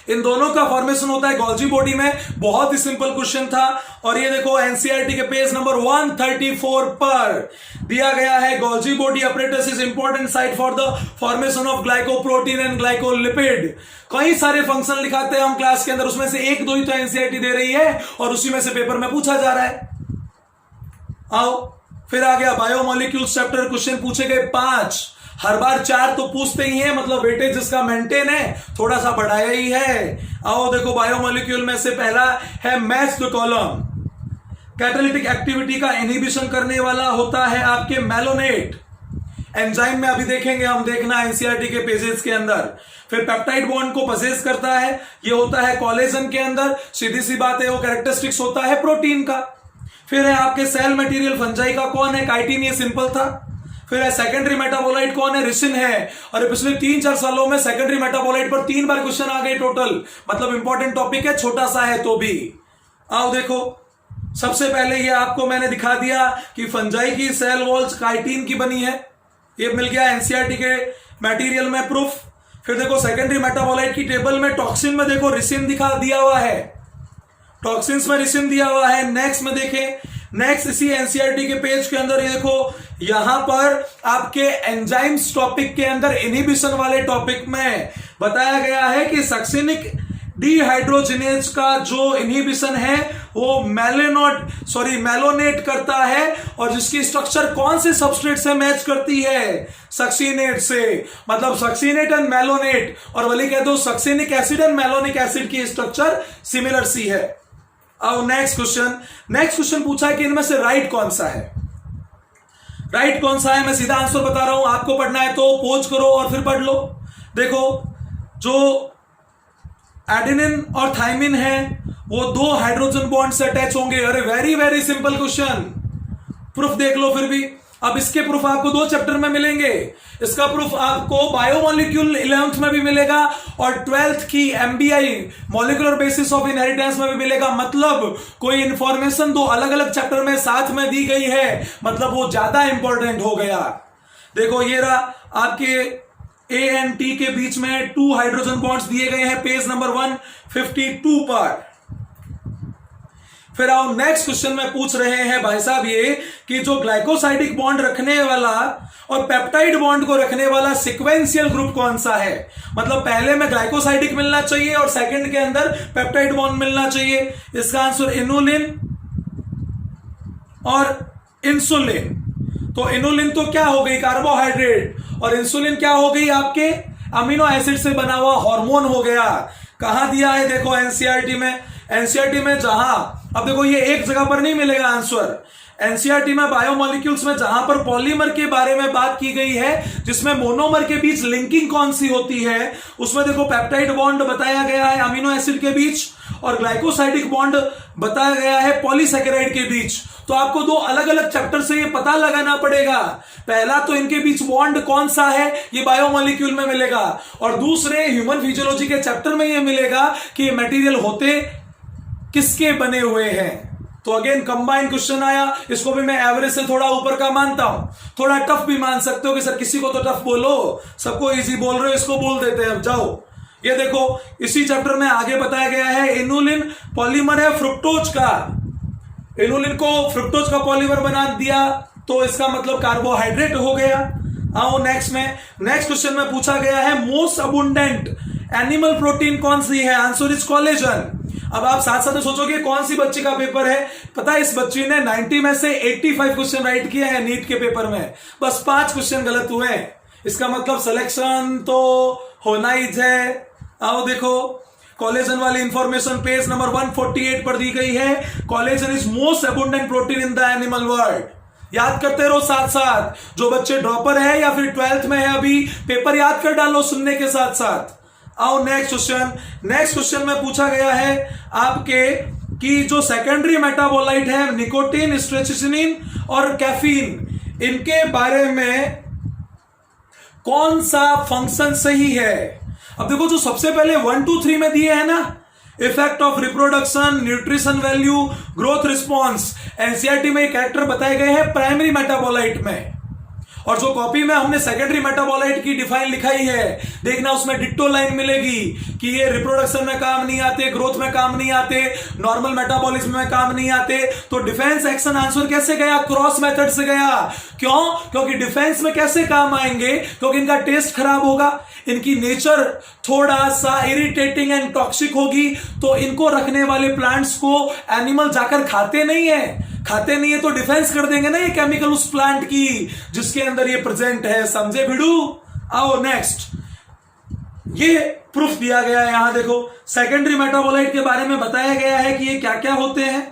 इन दोनों का फॉर्मेशन होता है गोल्जी बॉडी में। बहुत ही सिंपल क्वेश्चन था। और ये देखो एनसीईआरटी के पेज नंबर 134 पर दिया गया है, Golgi body apparatus is important site for the formation of glycoprotein and glycolipid. कई सारे फंक्शन लिखाते हैं हम क्लास के अंदर, उसमें से एक दो ही तो एनसीईआरटी दे रही है और उसी में से पेपर में पूछा जा रहा है। आओ फिर आ गया बायोमोलिक्यूल्स चैप्टर, क्वेश्चन पूछे गए 5। हर बार 4 तो पूछते ही हैं, मतलब वेटेज जिसका मेंटेन है थोड़ा सा बढ़ाया ही है। आओ देखो, बायोमोलिक्यूल में से पहला है match the column. Catalytic activity का इनहिबिशन करने वाला होता है आपके मेलोनेट। एंजाइम में अभी देखेंगे हम, देखना एनसीईआरटी के पेजेस के अंदर। फिर पेप्टाइड बॉन्ड को पजेस करता है, ये होता है कोलेजन के अंदर। सीधी सी बात है, वो कैरेक्टरिस्टिक्स होता है प्रोटीन का। फिर है आपके सेल मटेरियल फंजाई का कौन है? काइटिन, ये सिंपल था। फिर है सेकेंडरी मेटाबोलाइट कौन है? रिसिन है। और पिछले 3-4 सालों में सेकेंडरी मेटाबोलाइट पर 3 बार क्वेश्चन आ गए टोटल, मतलब इंपॉर्टेंट टॉपिक है, छोटा सा है तो भी। आओ देखो, सबसे पहले ये आपको मैंने दिखा दिया कि फंजाई की सेल वॉल्स काइटिन की बनी है, ये मिल गया एनसीईआरटी के मटेरियल में प्रूफ। फिर देखो सेकेंडरी मेटाबोलाइट की टेबल में टॉक्सिन में देखो रिसिन दिखा दिया हुआ है, टॉक्सिन्स में रिसिन दिया हुआ है। नेक्स्ट में देखें, नेक्स्ट इसी एनसीईआरटी के पेज के अंदर ये देखो, यहां पर आपके एंजाइम्स टॉपिक के अंदर इनहिबिशन वाले टॉपिक में बताया गया है कि सक्सिनिक डिहाइड्रोजिनेज का जो इनहिबिशन है वो मेलोनेट करता है, और जिसकी स्ट्रक्चर कौन से सबस्ट्रेट से मैच करती है? सक्सिनेट से। मतलब सक्सिनेट एंड मेलोनेट, और वही कह दो succinic acid and malonic acid की स्ट्रक्चर सिमिलर सी है। अब नेक्स्ट क्वेश्चन पूछा है कि इनमें से राइट कौन सा है? राइट कौन सा है? मैं सीधा आंसर बता रहा हूं, आपको पढ़ना है तो पॉज करो और फिर पढ़ लो। देखो, जो एडेनिन और थाइमिन है वो 2 हाइड्रोजन बॉन्ड से अटैच होंगे। अरे very very simple question, proof देख लो फिर भी। अब इसके प्रूफ आपको 2 चैप्टर में मिलेंगे। इसका प्रूफ आपको बायोमोलिक्यूल 11th में भी मिलेगा और 12th की MBI molecular basis of inheritance में भी मिलेगा। मतलब कोई इंफॉर्मेशन 2 अलग अलग चैप्टर में साथ में दी गई है, मतलब वो ज्यादा इंपॉर्टेंट हो गया। देखो ये रहा आपके A एंड T के बीच में 2 हाइड्रोजन बॉन्ड्स दिए गए हैं पेज नंबर 152 पर। फिर आओ नेक्स्ट क्वेश्चन में पूछ रहे हैं भाई साहब ये कि जो ग्लाइकोसाइडिक बॉन्ड रखने वाला और पेप्टाइड बॉन्ड को रखने वाला सीक्वेंशियल ग्रुप कौन सा है? मतलब पहले में ग्लाइकोसाइडिक मिलना चाहिए और सेकंड के अंदर पेप्टाइड बॉन्ड मिलना चाहिए। इसका आंसर इनुलिन और इंसुलिन। तो इनुलिन तो क्या हो गई? कार्बोहाइड्रेट। और इंसुलिन क्या हो गई? आपके अमीनो एसिड से बना हुआ हार्मोन हो गया। कहां दिया है? देखो एनसीईआरटी में जहां, अब देखो ये एक जगह पर नहीं मिलेगा आंसर। एनसीईआरटी में बायोमोलिक्यूल्स में जहां पर पॉलीमर के बारे में बात की गई है, जिसमें मोनोमर के बीच लिंकिंग कौन सी होती है, उसमें देखो पेप्टाइड बॉन्ड बताया गया है अमीनो एसिड के बीच, और ग्लाइकोसाइडिक बॉन्ड बताया गया है पॉलीसैकेराइड के बीच। तो आपको 2 अलग अलग चैप्टर से ये पता लगाना पड़ेगा। पहला तो इनके बीच बॉन्ड कौन सा है ये बायोमोलिक्यूल में मिलेगा, और दूसरे ह्यूमन फिजियोलॉजी के चैप्टर में ये मिलेगा कि ये मटेरियल होते किसके बने हुए हैं। तो अगेन कंबाइंड क्वेश्चन आया। इसको भी मैं एवरेज से थोड़ा ऊपर का मानता हूं, थोड़ा टफ भी मान सकते हो कि सर किसी को तो टफ बोलो, सबको इजी बोल रहे हो, इसको बोल देते हैं। अब जाओ, ये देखो इसी चैप्टर में आगे बताया गया है इनुलिन पॉलीमर है फ्रुक्टोज का। इनुलिन को फ्रुक्टोज का पॉलीमर बना दिया तो इसका मतलब कार्बोहाइड्रेट हो गया। आओ नेक्स्ट क्वेश्चन में पूछा गया है मोस्ट अबुंडेंट एनिमल प्रोटीन कौन सी है? Answer is collagen. अब आप साथ साथ सोचोगे कौन सी बच्ची का पेपर है? पता है इस बच्ची ने 90 में से 85 क्वेश्चन राइट किए हैं नीट के पेपर में, बस 5 क्वेश्चन गलत हुए हैं। इसका मतलब सिलेक्शन तो होना ही है। आओ देखो कोलेजन वाली इंफॉर्मेशन पेज नंबर 148 पर दी गई है। Collagen is most abundant protein in the animal world. याद करते रहो साथ साथ। जो बच्चे ड्रॉपर है या फिर 12th में है अभी, पेपर याद कर डालो सुनने के साथ साथ। आओ नेक्स्ट क्वेश्चन में पूछा गया है आपके कि जो सेकेंडरी मेटाबोलाइट है निकोटीन, स्ट्रेचिनिन और कैफीन, इनके बारे में कौन सा फंक्शन सही है? अब देखो जो सबसे पहले 1 2 3 में दिए हैं ना, effect of reproduction, nutrition value, growth response, NCERT में कैरेक्टर बताए गए हैं प्राइमरी मेटाबोलाइट में। और जो कॉपी में हमने सेकेंडरी मेटाबोलाइट की डिफाइन लिखाई है, देखना उसमें डिट्टो लाइन मिलेगी कि ये रिप्रोडक्शन में काम नहीं आते, ग्रोथ में काम नहीं आते, नॉर्मल मेटाबॉलिज्म में काम नहीं आते। तो डिफेंस एक्शन आंसर कैसे गया? क्रॉस मेथड से गया। क्यों? क्योंकि डिफेंस में कैसे काम आएंगे? क्योंकि इनका टेस्ट खराब होगा, इनकी नेचर थोड़ा सा इरिटेटिंग एंड टॉक्सिक होगी, तो इनको रखने वाले प्लांट्स को एनिमल जाकर खाते नहीं है तो डिफेंस कर देंगे ना ये केमिकल उस प्लांट की जिसके अंदर ये प्रेजेंट है। समझे भिड़ू? आओ नेक्स्ट, ये प्रूफ दिया गया है। यहां देखो सेकेंडरी मेटाबोलाइट के बारे में बताया गया है कि ये क्या क्या होते हैं।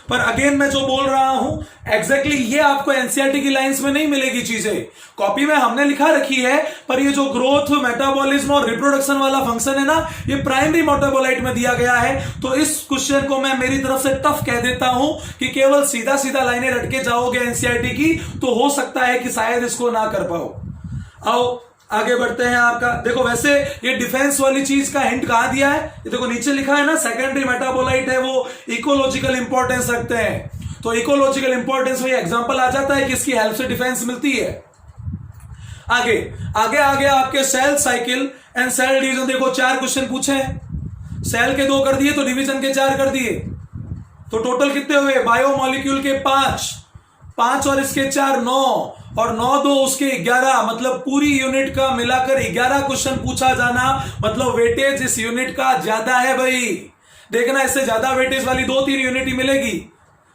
पर अगेन मैं जो बोल रहा हूं एग्जैक्टली ये आपको एनसीईआरटी की लाइंस में नहीं मिलेगी चीजें, कॉपी में हमने लिखा रखी है। पर ये जो ग्रोथ, मेटाबॉलिज्म और रिप्रोडक्शन वाला फंक्शन है ना, ये प्राइमरी मेटाबोलाइट में दिया गया है। तो इस क्वेश्चन को मैं मेरी तरफ से टफ कह देता हूं कि केवल सीधा सीधा लाइनें रट के जाओगे एनसीईआरटी की, तो हो सकता है कि शायद इसको ना कर पाओ। आओ आगे बढ़ते हैं। आपका देखो वैसे ये डिफेंस वाली चीज का हिंट कहां दिया है? ये देखो नीचे लिखा है ना, सेकेंडरी मेटाबोलाइट है वो इकोलॉजिकल इंपॉर्टेंस रखते हैं। तो इकोलॉजिकल इंपॉर्टेंस में एग्जांपल आ जाता है कि इसकी हेल्प से डिफेंस मिलती है। आगे आपके cell cycle and cell division, देखो 4 क्वेश्चन पूछे हैं। सेल के 2 कर दिए तो डिवीजन के 4 कर दिए, तो टोटल कितने हुए? बायोमोलिक्यूल के 5 और इसके 4 9 और 9 2 उसके 11, मतलब पूरी यूनिट का मिलाकर 11 क्वेश्चन पूछा जाना, मतलब वेटेज इस यूनिट का ज्यादा है भाई। देखना इससे ज्यादा वेटेज वाली 2-3 यूनिट ही मिलेगी,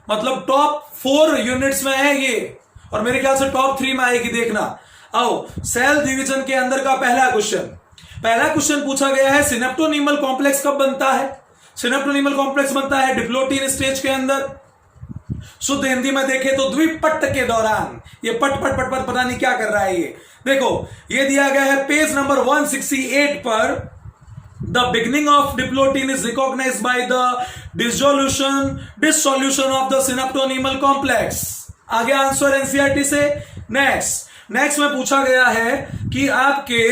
मतलब टॉप 4 यूनिट्स में है ये, और मेरे ख्याल से टॉप 3 में आएगी। देखना आओ सेल डिवीजन के अंदर का पहला क्वेश्चन पूछा गया है सिनेप्टोनीमल कॉम्प्लेक्स कब बनता है? सिनेप्टोनीमल कॉम्प्लेक्स बनता है डिप्लोटीन स्टेज के अंदर। शुद्ध हिंदी में देखें तो द्विपट्ट के दौरान। ये पट पता नहीं क्या कर रहा है ये। देखो ये दिया गया है पेज नंबर 168 पर। The beginning of diplotene is recognised by the dissolution of the synaptonemal complex. आगे आंसर एनसीईआरटी से। नेक्स्ट में पूछा गया है कि आपके,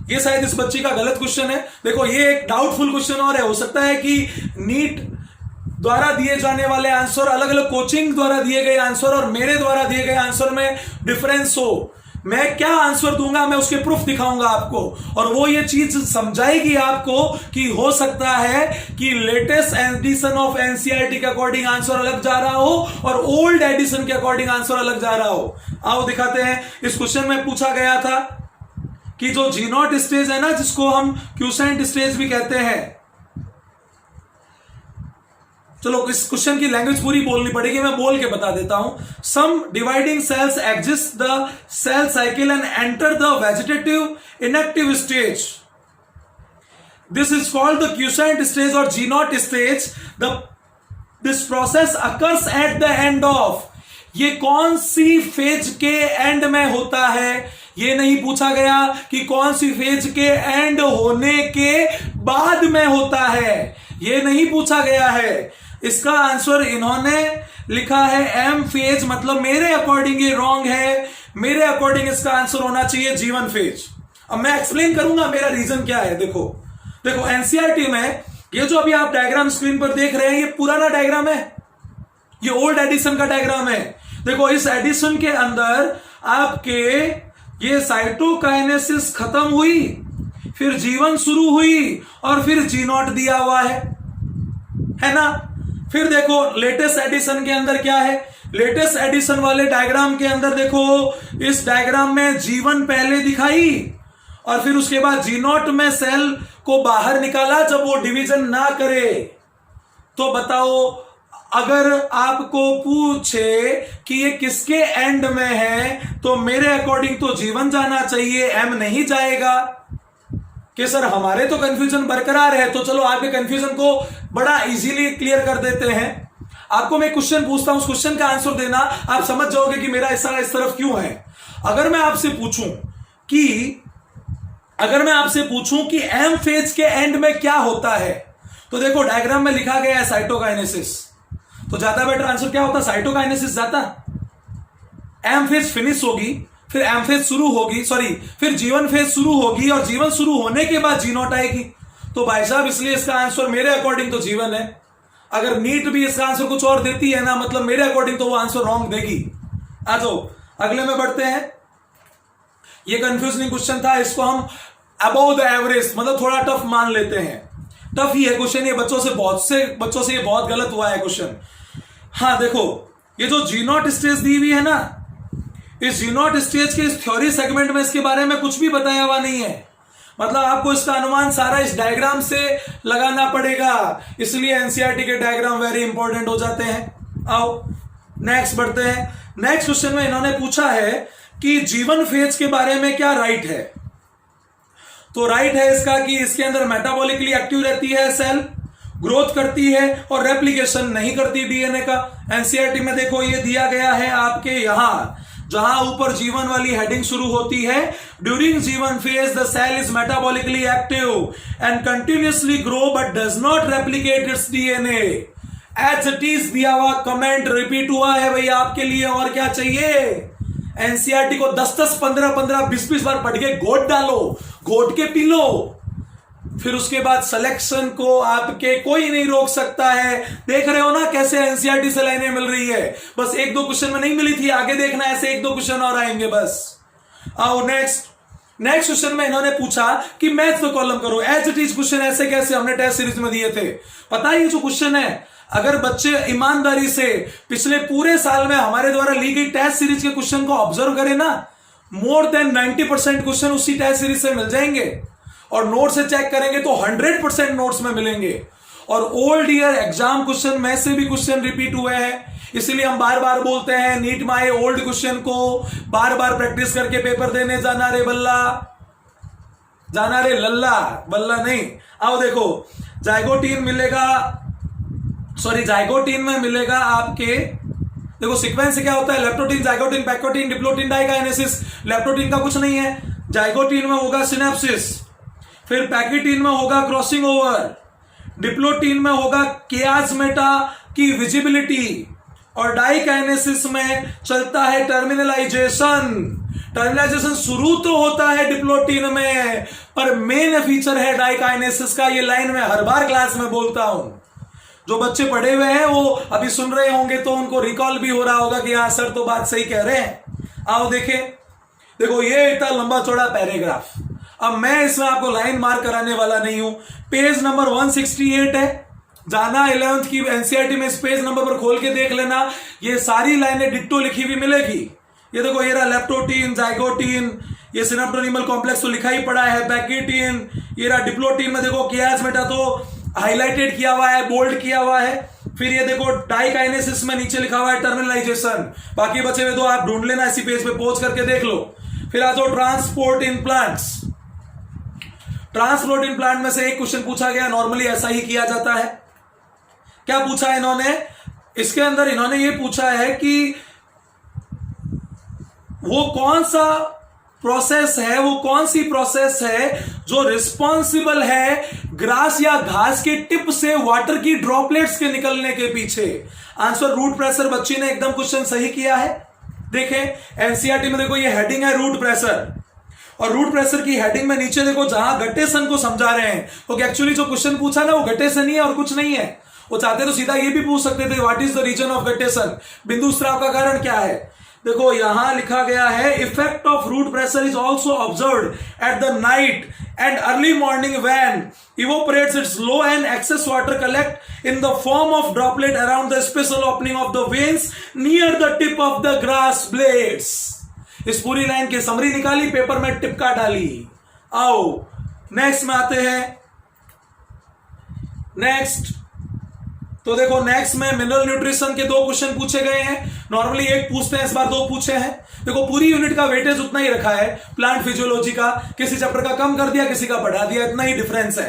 ये शायद इस बच्ची का गलत क्वेश्चन है। देखो ये एक डाउटफुल क्वेश्चन और है, हो सकता है कि नीट द्वारा दिए जाने वाले आंसर, अलग अलग कोचिंग द्वारा दिए गए आंसर और मेरे द्वारा दिए गए आंसर में डिफरेंस हो। मैं क्या आंसर दूंगा मैं उसके प्रूफ दिखाऊंगा आपको, और वो ये चीज समझाएगी आपको कि हो सकता है कि लेटेस्ट एडिशन ऑफ एनसीईआरटी के अकॉर्डिंग आंसर अलग जा रहा हो और ओल्ड एडिशन के अकॉर्डिंग आंसर अलग जा रहा हो। आओ दिखाते हैं। इस क्वेश्चन में पूछा गया था कि जो G0 स्टेज है ना, जिसको हम क्यूसेंट स्टेज भी कहते हैं। चलो इस क्वेश्चन की लैंग्वेज पूरी बोलनी पड़ेगी, मैं बोल के बता देता हूं। Some dividing cells exist the cell cycle and enter the vegetative inactive stage. This is called the quiescent stage और G0 stage. This process occurs at the end of. ये कौन सी फेज के एंड में होता है? ये नहीं पूछा गया कि कौन सी फेज के एंड होने के बाद में होता है, ये नहीं पूछा गया है। इसका आंसर इन्होंने लिखा है एम फेज, मतलब मेरे अकॉर्डिंग ये रॉन्ग है। मेरे अकॉर्डिंग इसका आंसर होना चाहिए G1 फेज। अब मैं एक्सप्लेन करूंगा मेरा रीजन क्या है। देखो एनसीईआरटी में ये जो अभी आप डायग्राम स्क्रीन पर देख रहे हैं, ये पुराना डायग्राम है, ये ओल्ड एडिशन का डायग्राम है। देखो इस एडिशन के अंदर आपके ये साइटोकाइनेसिस खत्म हुई, फिर G1 शुरू हुई और फिर G0 दिया हुआ है ना। फिर देखो लेटेस्ट एडिशन के अंदर क्या है, लेटेस्ट एडिशन वाले डायग्राम के अंदर देखो, इस डायग्राम में G1 पहले दिखाई और फिर उसके बाद G0 में सेल को बाहर निकाला जब वो डिवीजन ना करे। तो बताओ, अगर आपको पूछे कि ये किसके एंड में है तो मेरे अकॉर्डिंग तो G1 जाना चाहिए, M नहीं जाएगा। कि सर हमारे तो कंफ्यूजन बरकरार है, तो चलो आपके कंफ्यूजन को बड़ा इजीली क्लियर कर देते हैं। आपको मैं क्वेश्चन पूछता हूं, उस क्वेश्चन का आंसर देना, आप समझ जाओगे कि मेरा इशारा इस तरफ क्यों है। अगर मैं आपसे पूछूं कि एम फेज के एंड में क्या होता है, तो देखो डायग्राम में लिखा गया है साइटोकाइनेसिस। तो ज्यादा बेटर आंसर क्या होता? साइटोकाइनेसिस जाता। एम फेज फिनिश होगी, फिर एम फेज शुरू होगी, फिर G1 फेज शुरू होगी और G1 शुरू होने के बाद G0 आएगी। तो भाई साहब इसलिए इसका आंसर मेरे अकॉर्डिंग तो G1 है। अगर नीट भी इसका आंसर कुछ और देती है ना, मतलब मेरे अकॉर्डिंग तो वो आंसर रॉन्ग देगी। आ जाओ अगले में बढ़ते हैं। ये कंफ्यूजिंग क्वेश्चन था, इसको हम अबव द एवरेज मतलब थोड़ा टफ मान लेते हैं। टफ ही है क्वेश्चन, ये बच्चों से ये बहुत गलत हुआ है क्वेश्चन। हाँ देखो, ये जो G0 स्टेज दी हुई है ना, इस G0 स्टेज के इस थ्योरी सेगमेंट में इसके बारे में कुछ भी बताया हुआ नहीं है। मतलब आपको इसका अनुमान सारा इस डायग्राम से लगाना पड़ेगा, इसलिए एनसीईआरटी के डायग्राम वेरी इंपॉर्टेंट हो जाते हैं। आओ नेक्स्ट बढ़ते हैं। नेक्स्ट क्वेश्चन में इन्होंने पूछा है कि G1 फेज के बारे में क्या राइट है। तो राइट है इसका कि इसके अंदर मेटाबॉलिकली एक्टिव रहती है सेल, ग्रोथ करती है और रेप्लिकेशन नहीं करती डीएनए का। एनसीईआरटी में देखो ये दिया गया है आपके यहां, जहां ऊपर G1 वाली हेडिंग शुरू होती है। During G1 phase the cell is metabolically active and continuously grow but does not replicate its DNA. As it is दिया हुआ कमेंट रिपीट हुआ है भैया आपके लिए, और क्या चाहिए। एनसीईआरटी को 10-10, 15-15, 20-20 बार पढ़ के घोट डालो, घोट के पी लो, फिर उसके बाद सिलेक्शन को आपके कोई नहीं रोक सकता है। देख रहे हो ना कैसे एनसीईआरटी से लाइनें मिल रही है। बस 1-2 क्वेश्चन में नहीं मिली थी, आगे देखना ऐसे 1-2 क्वेश्चन और आएंगे बस। आओ नेक्स्ट क्वेश्चन में इन्होंने पूछा कि मैथ तो कॉलम करो। एज इट इज क्वेश्चन ऐसे कैसे हमने टेस्ट सीरीज में दिए थे। पता है ये जो क्वेश्चन है, अगर बच्चे ईमानदारी से पिछले पूरे साल में हमारे द्वारा ली गई टेस्ट सीरीज के क्वेश्चन को ऑब्जर्व करें ना, मोर देन 90% क्वेश्चन उसी टेस्ट सीरीज से मिल जाएंगे। और नोट से चेक करेंगे तो 100% नोट्स में मिलेंगे। और ओल्ड ईयर एग्जाम क्वेश्चन में से भी क्वेश्चन रिपीट हुए हैं, इसलिए हम बार बार बोलते हैं नीट माई ओल्ड क्वेश्चन को बार बार प्रैक्टिस करके पेपर देने जाना रे बल्ला, जाना रे लल्ला, बल्ला नहीं। आओ देखो, जाइगोटीन में मिलेगा आपके, देखो सीक्वेंस क्या होता है, leptotene, zygotene, pachytene, diplotene, diakinesis. Leptotene का कुछ नहीं है, जाइगोटीन में होगा सिनेप्सिस, फिर पैकेटीन में होगा क्रॉसिंग ओवर, डिप्लोटीन में होगा कियास्मेटा की विजिबिलिटी, और डाइकाइनेसिस में चलता है टर्मिनलाइजेशन। टर्मिनलाइजेशन शुरू तो होता है डिप्लोटीन में, पर मेन फीचर है डाइकाइनेसिस का। ये लाइन में हर बार क्लास में बोलता हूं, जो बच्चे पढ़े हुए हैं वो अभी सुन रहे होंगे तो उनको रिकॉल भी हो रहा होगा कि हाँ सर तो बात सही कह रहे हैं। आओ देखो ये इतना लंबा चौड़ा पैराग्राफ, अब मैं इसमें आपको लाइन मार्क कराने वाला नहीं हूं। पेज नंबर 168 है, जाना 11th की एनसीईआरटी में इस पेज नंबर पर खोल के देख लेना, ये सारी लाइनें डिट्टो लिखी हुई मिलेगी। ये देखो ये रहा लेप्टोटीन, जाइगोटीन, ये सिनेप्टोनिमल कॉम्प्लेक्स तो लिखा ही पड़ा है, पैकेटीन, ये रहा डिप्लोटीन में देखो कियास्मेटा तो हाईलाइटेड किया हुआ है, बोल्ड किया हुआ है। फिर ये देखो डाइकाइनेसिस में नीचे लिखा हुआ है टर्मिनलाइजेशन। बाकी बचे हुए तो आप ढूंढ लेना, इसी पेज पे पहुंच करके देख लो। फिर आ जाओ transport in plants. Transport in plant में से एक क्वेश्चन पूछा गया, नॉर्मली ऐसा ही किया जाता है। क्या पूछा है इन्होंने, इसके अंदर इन्होंने ये पूछा है कि वो कौन सी प्रोसेस है जो रिस्पॉन्सिबल है ग्रास या घास के टिप से वाटर की ड्रॉपलेट्स के निकलने के पीछे। Answer root pressure. बच्ची ने एकदम क्वेश्चन सही किया है। देखें एनसीईआरटी में देखो ये हेडिंग है रूट प्रेशर, और रूट प्रेशर की हेडिंग में नीचे देखो जहां गट्टेसन को समझा रहे हैं, तो एक्चुअली जो क्वेश्चन पूछा ना वो गट्टेसन ही है और कुछ नहीं है। वो चाहते तो सीधा ये भी पूछ सकते थे what is the reason of guttation, बिंदु स्राव का कारण क्या है। देखो यहां लिखा गया है effect of root pressure is also observed at the night and early morning when evaporates its low and excess water collect in the form of droplet around the special opening of the veins near the tip of the grass blades. इस पूरी line की summary निकाली, paper में टिपका डाली। आओ next में आते हैं। नेक्स्ट तो देखो नेक्स्ट में मिनरल न्यूट्रिशन के 2 क्वेश्चन पूछे गए हैं। नॉर्मली 1 पूछते हैं, इस बार 2 पूछे हैं। देखो पूरी यूनिट का वेटेज उतना ही रखा है, प्लांट फिजियोलॉजी का किसी चैप्टर का कम कर दिया, किसी का बढ़ा दिया, इतना ही डिफरेंस है।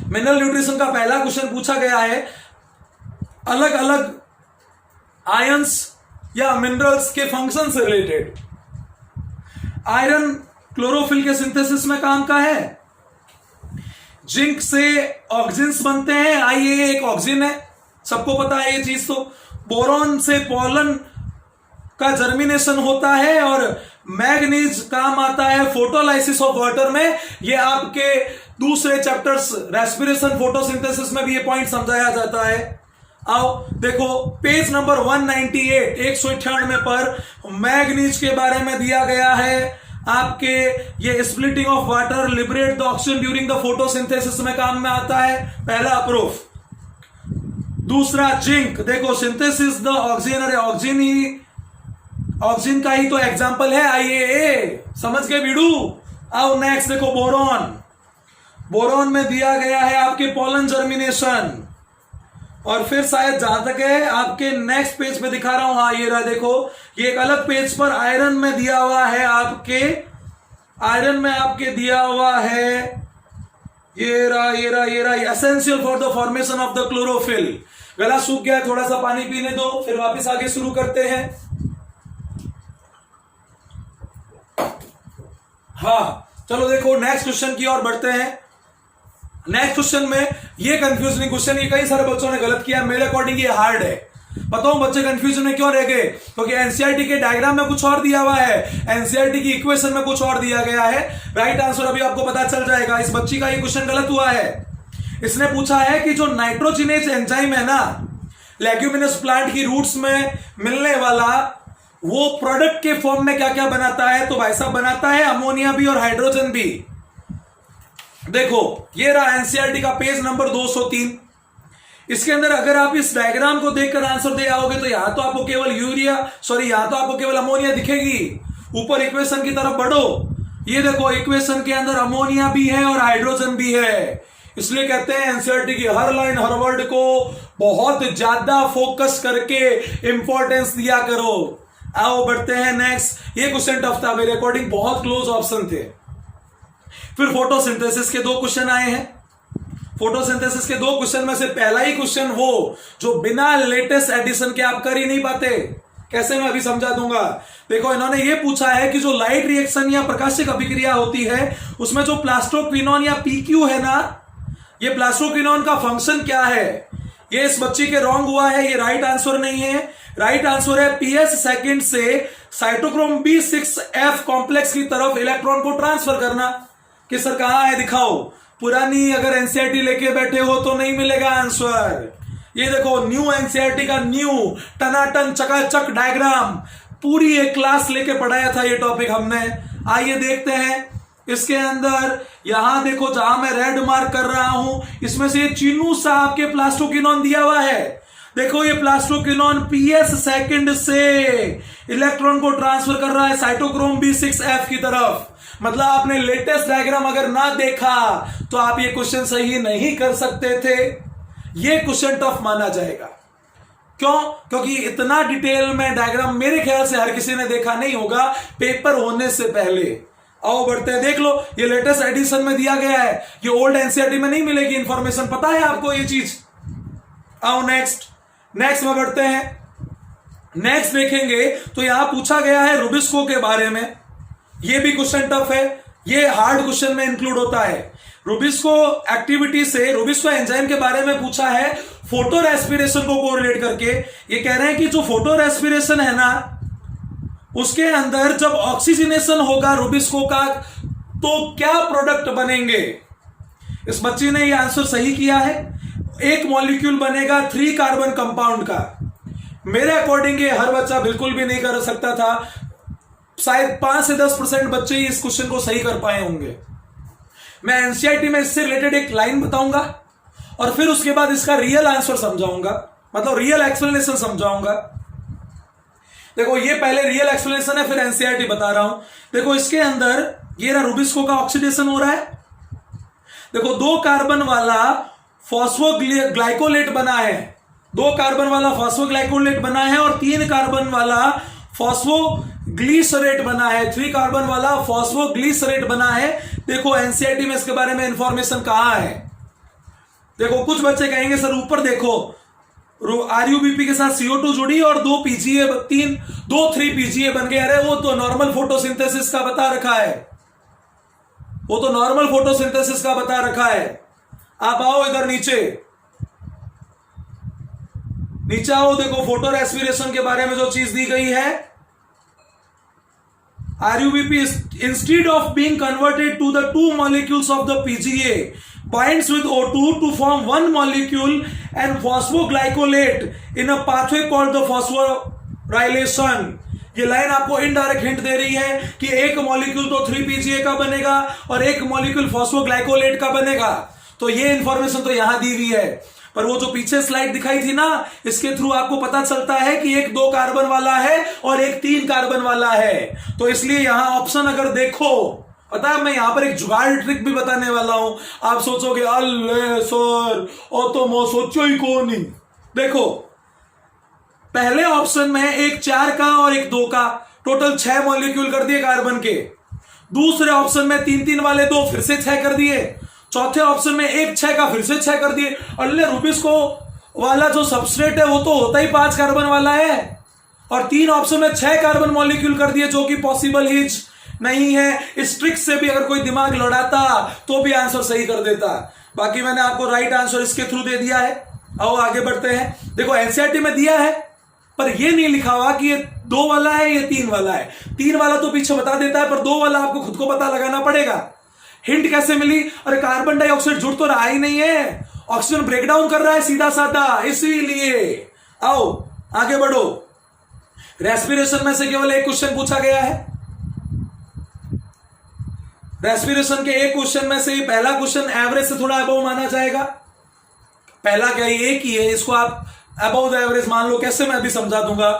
मिनरल न्यूट्रिशन का पहला क्वेश्चन पूछा गया है अलग अलग आयंस या मिनरल्स के फंक्शन से रिलेटेड। आयरन क्लोरोफिल के सिंथेसिस में काम का है। जिंक से ऑक्सिन्स बनते हैं, आईए एक ऑक्सिन है, सबको पता है ये चीज। तो बोरॉन से पोलन का जर्मिनेशन होता है और मैग्नीज काम आता है फोटोलाइसिस ऑफ वाटर में। ये आपके दूसरे चैप्टर्स रेस्पिरेशन फोटोसिंथेसिस में भी ये पॉइंट समझाया जाता है। आओ देखो पेज नंबर 198 198 पर मैग्नीज के बारे में दिया गया है आपके। ये splitting of water liberate the oxygen during the photosynthesis में काम में आता है, पहला प्रूफ। दूसरा जिंक, देखो सिंथेसिस द ऑक्सीजन, अरे ऑक्सीजन का ही तो एग्जांपल है आईएए, समझ गए बीड़ू। आओ नेक्स्ट देखो बोरॉन। बोरॉन में दिया गया है आपके पोलन जर्मिनेशन। और फिर शायद जहां तक है आपके नेक्स्ट पेज पे दिखा रहा हूं, हाँ ये रहा, देखो ये एक अलग पेज पर आयरन में दिया हुआ है आपके। आयरन में आपके दिया हुआ है ये रहा essential for the formation of the chlorophyll. गला सूख गया है, थोड़ा सा पानी पीने दो, फिर वापस आगे शुरू करते हैं। हाँ चलो देखो नेक्स्ट क्वेश्चन की ओर बढ़ते हैं। नेक्स्ट क्वेश्चन में ये कंफ्यूजनिंग क्वेश्चन, ये कई सारे बच्चों ने गलत किया, मेरे अकॉर्डिंग ये हार्ड है। बताओ बच्चे कंफ्यूजन में क्यों रह गए? क्योंकि एनसीईआरटी के डायग्राम में कुछ और दिया हुआ है, एनसीईआरटी की इक्वेशन में कुछ और दिया गया है। राइट आंसर अभी आपको पता चल जाएगा। इस बच्ची का ये क्वेश्चन गलत हुआ है। इसने पूछा है कि जो नाइट्रोजिनेज एंजाइम है ना लेग्यूमिनस प्लांट की रूट्स में मिलने वाला, वो प्रोडक्ट के फॉर्म में क्या क्या बनाता है? तो भाई साहब बनाता है अमोनिया भी और हाइड्रोजन भी। देखो ये रहा एनसीईआरटी का पेज नंबर 203। इसके अंदर अगर आप इस डायग्राम को देखकर आंसर दे आओगे तो यहां तो आपको केवल यहां तो आपको केवल अमोनिया दिखेगी। ऊपर इक्वेशन की तरफ बढ़ो, ये देखो इक्वेशन के अंदर अमोनिया भी है और हाइड्रोजन भी है। इसलिए कहते हैं एनसीईआरटी की हर लाइन हर वर्ड को बहुत ज्यादा फोकस करके इंपॉर्टेंस दिया करो। आओ बढ़ते हैं नेक्स्ट। ये क्वेश्चन टफ था मेरे अकॉर्डिंग, बहुत क्लोज ऑप्शन थे। फिर फोटोसिंथेसिस के 2 क्वेश्चन आए हैं। फोटोसिंथेसिस के 2 क्वेश्चन में से पहला ही क्वेश्चन वो जो बिना लेटेस्ट एडिशन के आप कर ही नहीं पाते। कैसे, मैं अभी समझा दूंगा। देखो इन्होंने ये पूछा है कि जो लाइट रिएक्शन या प्रकाशिक अभिक्रिया होती है उसमें जो प्लास्टोक्विनोन या पीक्यू है ना, ये प्लास्टोक्विनोन का फंक्शन क्या है? ये इस बच्ची के रॉन्ग हुआ है, ये राइट आंसर नहीं है। राइट आंसर है पीएस सेकंड से साइटोक्रोम B6F कॉम्प्लेक्स की तरफ इलेक्ट्रॉन को ट्रांसफर करना। कि सर कहां है दिखाओ। पुरानी अगर एनसीईआरटी लेके बैठे हो तो नहीं मिलेगा आंसर। ये देखो न्यू एनसीईआरटी का न्यू टनाटन चकाचक डायग्राम, पूरी एक क्लास लेके पढ़ाया था ये टॉपिक हमने। आइए देखते हैं इसके अंदर। यहां देखो जहां मैं रेड मार्क कर रहा हूं, इसमें से चीनू साहब के प्लास्टोक्विनोन दिया हुआ है। देखो ये प्लास्टोक्विनोन पीएस सेकंड से इलेक्ट्रॉन को ट्रांसफर कर रहा है साइटोक्रोम B6F की तरफ। मतलब आपने लेटेस्ट डायग्राम अगर ना देखा तो आप ये क्वेश्चन सही नहीं कर सकते थे। ये क्वेश्चन टफ माना जाएगा। क्यों? क्योंकि इतना डिटेल में डायग्राम मेरे ख्याल से हर किसी ने देखा नहीं होगा पेपर होने से पहले। आओ बढ़ते हैं, देख लो ये लेटेस्ट एडिशन में दिया गया है, ये ओल्ड एनसीईआरटी में नहीं मिलेगी इंफॉर्मेशन, पता है आपको ये चीज। आओ नेक्स्ट में बढ़ते हैं। नेक्स्ट देखेंगे तो यहां पूछा गया है रुबिस्को के बारे में। ये भी क्वेश्चन टफ है, ये हार्ड क्वेश्चन में इंक्लूड होता है। रुबिस्को एक्टिविटी से रुबिस्को एंजाइम के बारे में पूछा है फोटो रेस्पिरेशन को कोरिलेट करके। ये कह रहे हैं कि जो फोटो रेस्पिरेशन है ना उसके अंदर जब ऑक्सीजनेशन होगा रुबिस्को का तो क्या प्रोडक्ट बनेंगे। इस बच्ची ने ये आंसर सही किया है। एक मॉलिक्यूल बनेगा 3 कार्बन कंपाउंड का। मेरे अकॉर्डिंग ये हर बच्चा बिल्कुल भी नहीं कर सकता था। शायद 5 से 10% बच्चे ही इस क्वेश्चन को सही कर पाए होंगे। मैं एनसीईआरटी में इससे रिलेटेड एक लाइन बताऊंगा और फिर उसके बाद इसका रियल आंसर समझाऊंगा, मतलब रियल एक्सप्लेनेशन समझाऊंगा। देखो ये पहले रियल एक्सप्लेनेशन है, फिर एनसीईआरटी बता रहा हूं। देखो इसके अंदर ये रहा रुबिस्को का ऑक्सीडेशन हो रहा है। देखो 2 कार्बन वाला फॉस्फोग्लाइकोलेट बना है, 2 कार्बन वाला फॉस्फोग्लाइकोलेट बना है और 3 कार्बन वाला फॉस्फोग्लिसरेट बना है, 3 कार्बन वाला फॉस्फोग्लिसरेट बना है। देखो एनसीईआरटी में इसके बारे में इंफॉर्मेशन कहां है। देखो कुछ बच्चे कहेंगे सर ऊपर देखो आरयूबीपी के साथ CO2 जुड़ी और 2 3 बन गए। अरे वो तो नॉर्मल फोटोसिंथेसिस का बता रखा है, वो तो नॉर्मल फोटोसिंथेसिस का बता रखा है। आप आओ इधर नीचे आओ, देखो फोटो रेस्पिरेशन के बारे में जो चीज दी गई है, RUBP instead of being converted to the 2 molecules of the PGA binds with O2 to form 1 molecule and phosphoglycolate in a pathway called the phosphorylation। ये लाइन आपको इनडायरेक्ट हिंट दे रही है कि एक मॉलिक्यूल तो 3PGA का बनेगा और एक मॉलिक्यूल फॉस्फोग्लाइकोलेट का बनेगा। तो ये इंफॉर्मेशन तो यहां दी हुई है, पर वो जो पीछे स्लाइड दिखाई थी ना, इसके थ्रू आपको पता चलता है कि एक 2 कार्बन वाला है और एक 3 कार्बन वाला है। तो इसलिए यहां ऑप्शन अगर देखो, पता है मैं यहां पर एक जुगाड़ ट्रिक भी बताने वाला हूं। आप सोचोगे अल्ले सर और तो मैं सोचो ही कौन नहीं। देखो पहले ऑप्शन में एक 4 का और एक 2 का, टोटल 6 मॉलिक्यूल कर दिए कार्बन के। दूसरे ऑप्शन में 3 वाले 2 फिर से 6 कर दिए। चौथे ऑप्शन में एक 6 का फिर से 6 कर दिए। अल्ले रुबिस्को वाला जो सबस्ट्रेट है वो तो होता ही 5 कार्बन वाला है और 3 ऑप्शन में 6 कार्बन मॉलिक्यूल कर दिए, जो कि पॉसिबल ही नहीं है। इस ट्रिक से भी अगर कोई दिमाग लड़ाता तो भी आंसर सही कर देता। बाकी मैंने आपको राइट आंसर इसके थ्रू दे दिया है। आओ आगे बढ़ते हैं। देखो एनसीईआरटी में दिया है पर ये नहीं लिखा हुआ कि ये 2 वाला है ये 3 वाला है। 3 वाला तो पीछे बता देता है, पर 2 वाला आपको खुद को पता लगाना पड़ेगा। हिंट कैसे मिली? अरे कार्बन डाइऑक्साइड जुड़ तो रहा ही नहीं है, ऑक्सीजन ब्रेकडाउन कर रहा है सीधा साधा, इसीलिए। आओ आगे बढ़ो। रेस्पिरेशन में से केवल एक क्वेश्चन पूछा गया है। रेस्पिरेशन के एक क्वेश्चन में से पहला क्वेश्चन एवरेज से थोड़ा अबव माना जाएगा। पहला क्या एक ही है, इसको आप अबव द एवरेज मान लो। कैसे मैं अभी समझा दूंगा,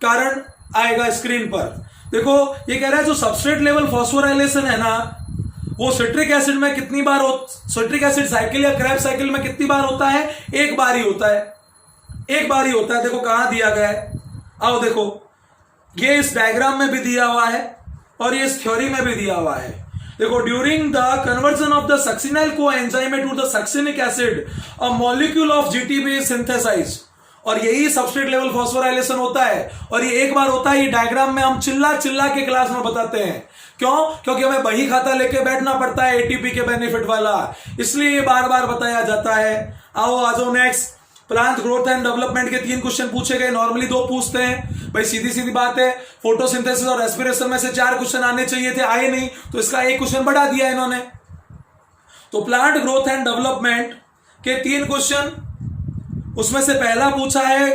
कारण आएगा स्क्रीन पर। देखो ये कह रहा है जो सबस्ट्रेट लेवल फॉस्फोराइलेशन है ना, वो सिट्रिक एसिड में कितनी बार सिट्रिक एसिड साइकिल या क्रैब साइकिल में कितनी बार होता है? एक बार ही होता है, एक बार ही होता है। देखो कहां दिया गया है, आओ देखो, ये इस डायग्राम में भी दिया हुआ है और ये इस थ्योरी में भी दिया हुआ है। देखो during the conversion of the succinyl coenzyme to the succinic acid a molecule of GTB is synthesised. और यही सबस्ट्रेट लेवल फॉस्फोराइलेशन होता है और ये एक बार होता है। ये डायग्राम में हम चिल्ला चिल्ला के क्लास में बताते हैं। क्यों? क्योंकि हमें बही खाता लेके बैठना पड़ता है एटीपी के बेनिफिट वाला, इसलिए ये बार बार बताया जाता है। आओ आ जाओ next. Plant growth and development के 3 क्वेश्चन पूछे गए। नॉर्मली 2 पूछते हैं भाई, सीधी सीधी बात है। फोटोसिंथेसिस और रेस्पिरेशन में से 4 क्वेश्चन आने चाहिए थे, आए नहीं, तो इसका एक क्वेश्चन बढ़ा दिया इन्होंने। तो प्लांट ग्रोथ एंड डेवलपमेंट के 3 क्वेश्चन, उसमें से पहला पूछा है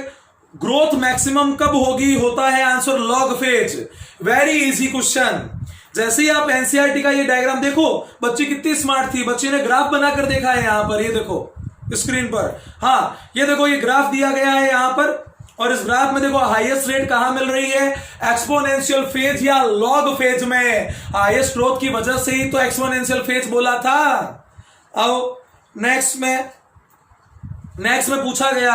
ग्रोथ मैक्सिमम कब होगी, होता है answer log phase. Very easy question. जैसे ही आप एनसीईआरटी का ये डायग्राम देखो, बच्ची कितनी स्मार्ट थी, बच्ची ने ग्राफ बनाकर देखा है यहां पर, ये देखो स्क्रीन पर। हाँ ये देखो ये ग्राफ दिया गया है यहां पर और इस ग्राफ में देखो हाईएस्ट रेट कहां मिल रही है? एक्सपोनेंशियल फेज या लॉग फेज में। हाईएस्ट ग्रोथ की वजह से ही तो एक्सपोनेंशियल फेज बोला था। आओ नेक्स्ट में पूछा गया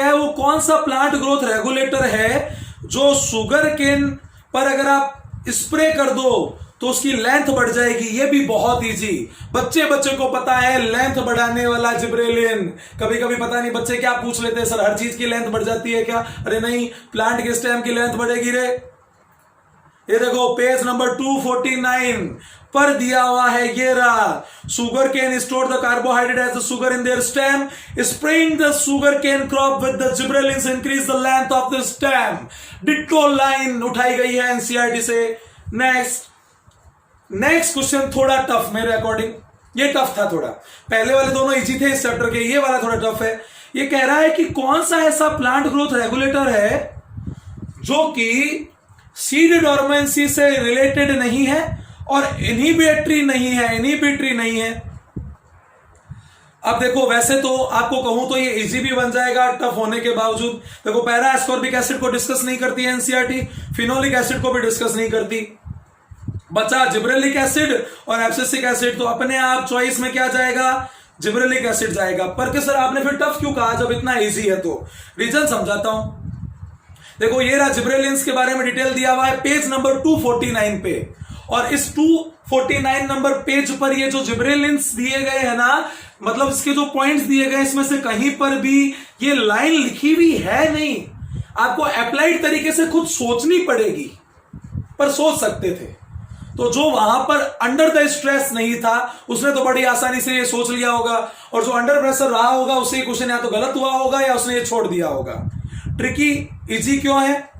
है वो कौन सा प्लांट ग्रोथ रेगुलेटर है जो शुगर केन पर अगर आप स्प्रे कर दो तो उसकी लेंथ बढ़ जाएगी। ये भी बहुत इजी, बच्चे को पता है लेंथ बढ़ाने वाला जिब्रेलिन। कभी कभी पता नहीं बच्चे क्या पूछ लेते हैं, सर हर चीज की लेंथ बढ़ जाती है क्या? अरे नहीं, प्लांट के स्टेम की लेंथ बढ़ेगी रे। ये देखो पेज नंबर 249 पर दिया हुआ है, ये रहा। Sugar cane store the carbohydrate as the sugar in their stem, spraying the sugar cane crop with the gibberellins increase the length of the stem. Ditto line उठाई गई है एनसीईआरटी से। नेक्स्ट क्वेश्चन थोड़ा टफ मेरे according, ये tough था थोड़ा। पहले वाले दोनों इजी थे इस चैप्टर के, ये वाला थोड़ा टफ है। ये कह रहा है कि कौन सा ऐसा प्लांट ग्रोथ रेगुलेटर है जो कि सीड डोरमेंसी से रिलेटेड नहीं है और इनहिबिटरी नहीं है। अब देखो, वैसे तो आपको कहूं तो ये इजी भी बन जाएगा टफ होने के बावजूद। देखो, पैरा एस्कॉर्बिक एसिड को डिस्कस नहीं करती है एनसीईआरटी, फिनोलिक एसिड को भी डिस्कस नहीं करती, बचा जिब्रेलिक एसिड और एब्सिसिक एसिड। तो अपने आप चॉइस में क्या जाएगा? जिब्रेलिक एसिड जाएगा। पर कि सर आपने फिर टफ क्यों कहा जब इतना इजी है? तो रीजन समझाता हूं। देखो, ये रहा जिब्रेलिन्स के बारे में डिटेल दिया हुआ है पेज नंबर 249 पे, और इस 249 नंबर पेज पर ये जो जिब्रेलिन्स दिए गए हैं ना, मतलब इसके जो पॉइंट्स दिए गए इसमें से कहीं पर भी ये लाइन लिखी हुई है नहीं। आपको अप्लाइड तरीके से खुद सोचनी पड़ेगी, पर सोच सकते थे। तो जो वहां पर अंडर द स्ट्रेस नहीं था उसने तो बड़ी आसानी से ये सोच लिया होगा, और जो अंडर प्रेशर रहा होगा उससे क्वेश्चन या तो गलत हुआ होगा या उसने ये छोड़ दिया होगा। ट्रिकी इजी क्यों है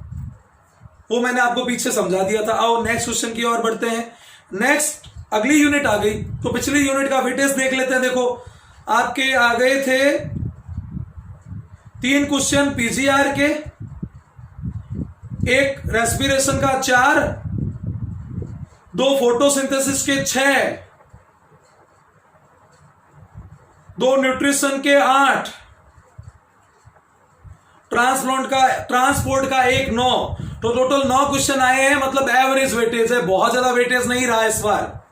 वो मैंने आपको पीछे समझा दिया था। आओ नेक्स्ट क्वेश्चन की ओर बढ़ते हैं। नेक्स्ट अगली यूनिट आ गई, तो पिछली यूनिट का वेटेज देख लेते हैं। देखो, आपके आ गए थे 3 क्वेश्चन पीजीआर के, एक रेस्पिरेशन का 4, 2 फोटोसिंथेसिस के 6, 2 न्यूट्रिशन के 8, ट्रांसपोर्ट का 1, 9। तो टोटल 9 क्वेश्चन आए हैं, मतलब एवरेज वेटेज है, बहुत ज्यादा वेटेज नहीं रहा इस बार।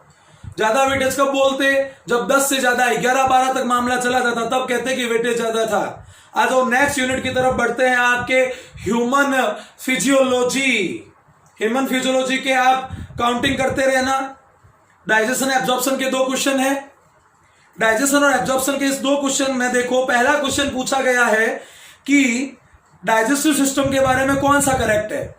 ज्यादा वेटेज कब बोलते? जब 10 से ज्यादा 11-12 तक मामला चला जाता तब कहते कि वेटेज ज्यादा था। आज नेक्स्ट यूनिट की तरफ बढ़ते हैं। आपके ह्यूमन फिजियोलॉजी के आप काउंटिंग करते रहना। डाइजेशन एब्जॉर्प्शन के 2 क्वेश्चन है। डाइजेशन और एब्जॉर्प्शन के इस 2 क्वेश्चन में देखो, पहला क्वेश्चन पूछा गया है कि डाइजेस्टिव सिस्टम के बारे में कौन सा करेक्ट है।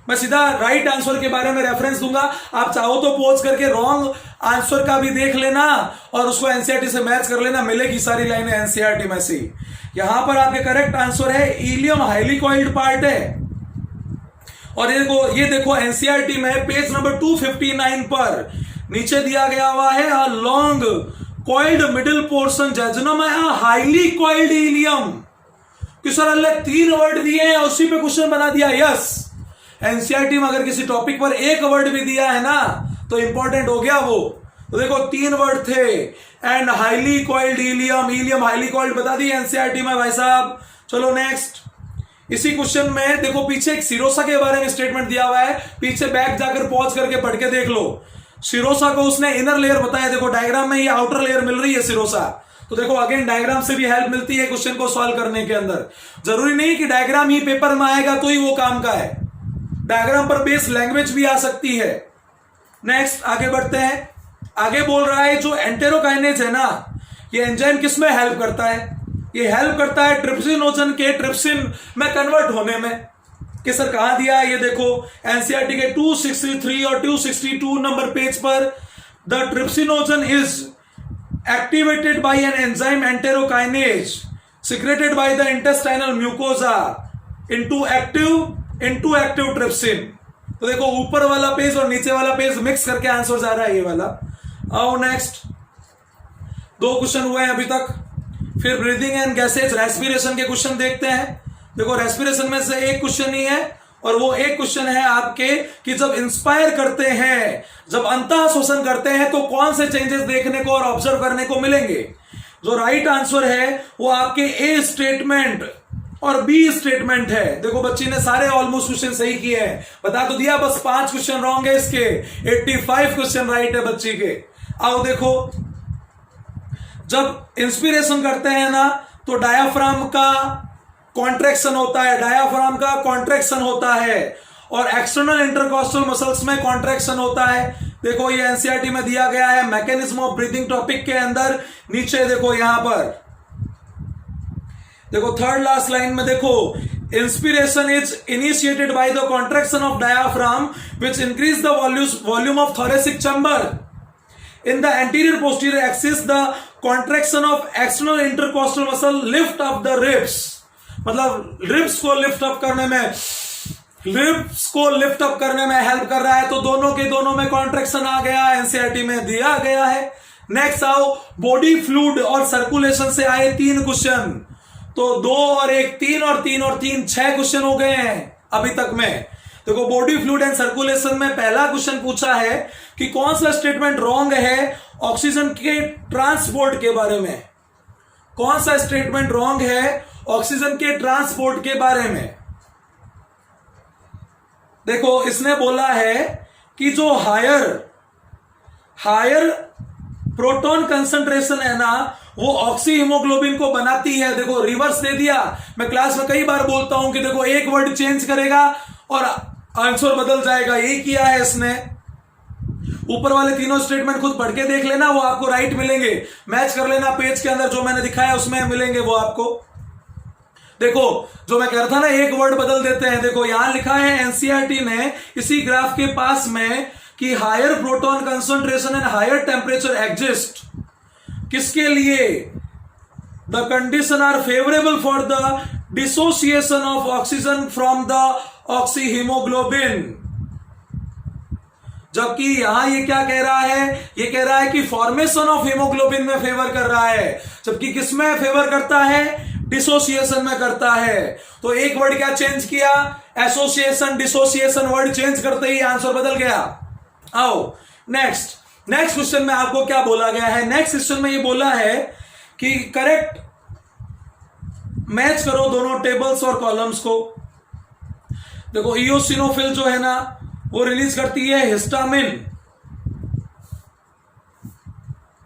मैं सीधा राइट आंसर के बारे में रेफरेंस दूंगा, आप चाहो तो पॉज करके रॉन्ग आंसर का भी देख लेना और उसको एनसीईआरटी से मैच कर लेना, मिलेगी सारी लाइनें एनसीईआरटी में से। यहां पर आपके करेक्ट आंसर है इलियम हाईली कॉइल्ड पार्ट है। और ये देखो एनसीईआरटी में पेज नंबर 259 पर नीचे दिया गया हुआ है a long coiled middle portion jejunum है हाईली कॉइल्ड इलियम। कि सर अल्लाह 3 वर्ड दिए हैं उसी पे क्वेश्चन बना दिया। यस, एनसीईआरटी में अगर किसी टॉपिक पर 1 वर्ड भी दिया है ना तो इंपॉर्टेंट हो गया वो। तो देखो 3 वर्ड थे, and highly coiled ileum highly coiled बता दी एनसीईआरटी में भाई साहब। चलो नेक्स्ट, इसी क्वेश्चन में देखो पीछे एक सिरोसा के बारे में स्टेटमेंट दिया हुआ है, पीछे बैक जाकर पॉज करके पढ़ के देख लो। सिरोसा को उसने इनर लेयर बताया, देखो डायग्राम में ये आउटर लेयर मिल रही है सिरोसा। तो देखो अगेन डायग्राम से भी हेल्प मिलती है क्वेश्चन को सॉल्व करने के अंदर। जरूरी नहीं कि डायग्राम ही पेपर में आएगा तो ही वो काम का है, डायग्राम पर बेस्ड लैंग्वेज भी आ सकती है। नेक्स्ट आगे बढ़ते हैं। आगे बोल रहा है जो एंटेरोकाइनेज है ना, ये एंजाइम किस में हेल्प करता है? ये हेल्प करता है ट्रिप्सिनोजन के ट्रिप्सिन में कन्वर्ट होने में। कि सर कहां दिया है? ये देखो एनसीईआरटी के 263 और 262 नंबर पेज पर, the trypsinogen is activated by an enzyme enterokinase secreted by the intestinal mucosa into active trypsin। तो देखो ऊपर वाला पेज और नीचे वाला पेज मिक्स करके आंसर जा रहा है ये वाला। आओ नेक्स्ट, 2 क्वेश्चन हुए हैं अभी तक। फिर ब्रीदिंग एंड गैसेज रेस्पिरेशन के क्वेश्चन देखते हैं। देखो रेस्पिरेशन में से 1 क्वेश्चन ही है, और वो 1 क्वेश्चन है आपके कि जब इंस्पायर करते हैं, जब अंतः शोषण करते हैं तो कौन से चेंजेस देखने को और ऑब्जर्व करने को मिलेंगे। जो राइट आंसर है वो आपके ए स्टेटमेंट और बी स्टेटमेंट है। देखो बच्ची ने सारे ऑलमोस्ट क्वेश्चन सही किए हैं, बता तो दिया, बस 5 क्वेश्चन रॉन्ग है इसके, 85 क्वेश्चन राइट है बच्ची के। आओ देखो, जब इंस्पिरेशन करते हैं ना तो डायाफ्राम का कॉन्ट्रैक्शन होता है और एक्सटर्नल इंटरकॉस्टल मसल्स में कॉन्ट्रैक्शन होता है। देखो ये एनसीईआरटी में दिया गया है मैकेनिज्म ऑफ ब्रीदिंग टॉपिक के अंदर। नीचे देखो यहां पर देखो 3rd लास्ट लाइन में देखो, inspiration is initiated by the contraction of diaphragm which increase the volume of thoracic chamber in the anterior posterior axis the contraction of external intercostal muscle lift up the ribs। मतलब ribs को lift up करने में help कर रहा है। तो दोनों में कॉन्ट्रैक्शन आ गया, एनसीईआरटी में दिया गया है। नेक्स्ट आओ, बॉडी फ्लूइड और सर्कुलेशन से आए 3 क्वेश्चन। तो 2 और 1 3 और 3 और 3 6 क्वेश्चन हो गए हैं अभी तक में। देखो बॉडी फ्लूइड एंड सर्कुलेशन में पहला क्वेश्चन पूछा है कि कौन सा स्टेटमेंट रॉन्ग है ऑक्सीजन के ट्रांसपोर्ट के बारे में। कौन सा स्टेटमेंट रॉन्ग है ऑक्सीजन के ट्रांसपोर्ट के बारे में। देखो इसने बोला है कि जो हायर प्रोटॉन कंसंट्रेशन है ना वो ऑक्सी हीमोग्लोबिन को बनाती है। देखो रिवर्स दे दिया। मैं क्लास में कई बार बोलता हूं कि देखो एक वर्ड चेंज करेगा और आंसर बदल जाएगा, यही किया है इसने। ऊपर वाले तीनों स्टेटमेंट खुद पढ़ के देख लेना, वो आपको राइट मिलेंगे। मैच कर लेना पेज के अंदर, जो मैंने दिखाया उसमें मिलेंगे वो आपको। देखो जो मैं कह रहा था ना एक वर्ड बदल देते हैं। देखो यहां लिखा है एनसीईआरटी ने इसी ग्राफ के पास में कि higher proton concentration and higher temperature exist किसके लिए, the condition are favourable for the dissociation of oxygen from the oxy haemoglobin. जबकि यहां ये क्या कह रहा है, ये कह रहा है कि फॉर्मेशन ऑफ हीमोग्लोबिन में फेवर कर रहा है, जबकि किसमें फेवर करता है, डिसोसिएशन में करता है। तो एक वर्ड क्या चेंज किया, एसोसिएशन डिसोसिएशन वर्ड चेंज करते ही आंसर बदल गया। आओ नेक्स्ट क्वेश्चन में आपको क्या बोला गया है। नेक्स्ट क्वेश्चन में ये बोला है कि करेक्ट मैच करो दोनों टेबल्स और कॉलम्स को। देखो इओसिनोफिल जो है ना वो रिलीज करती है हिस्टामिन,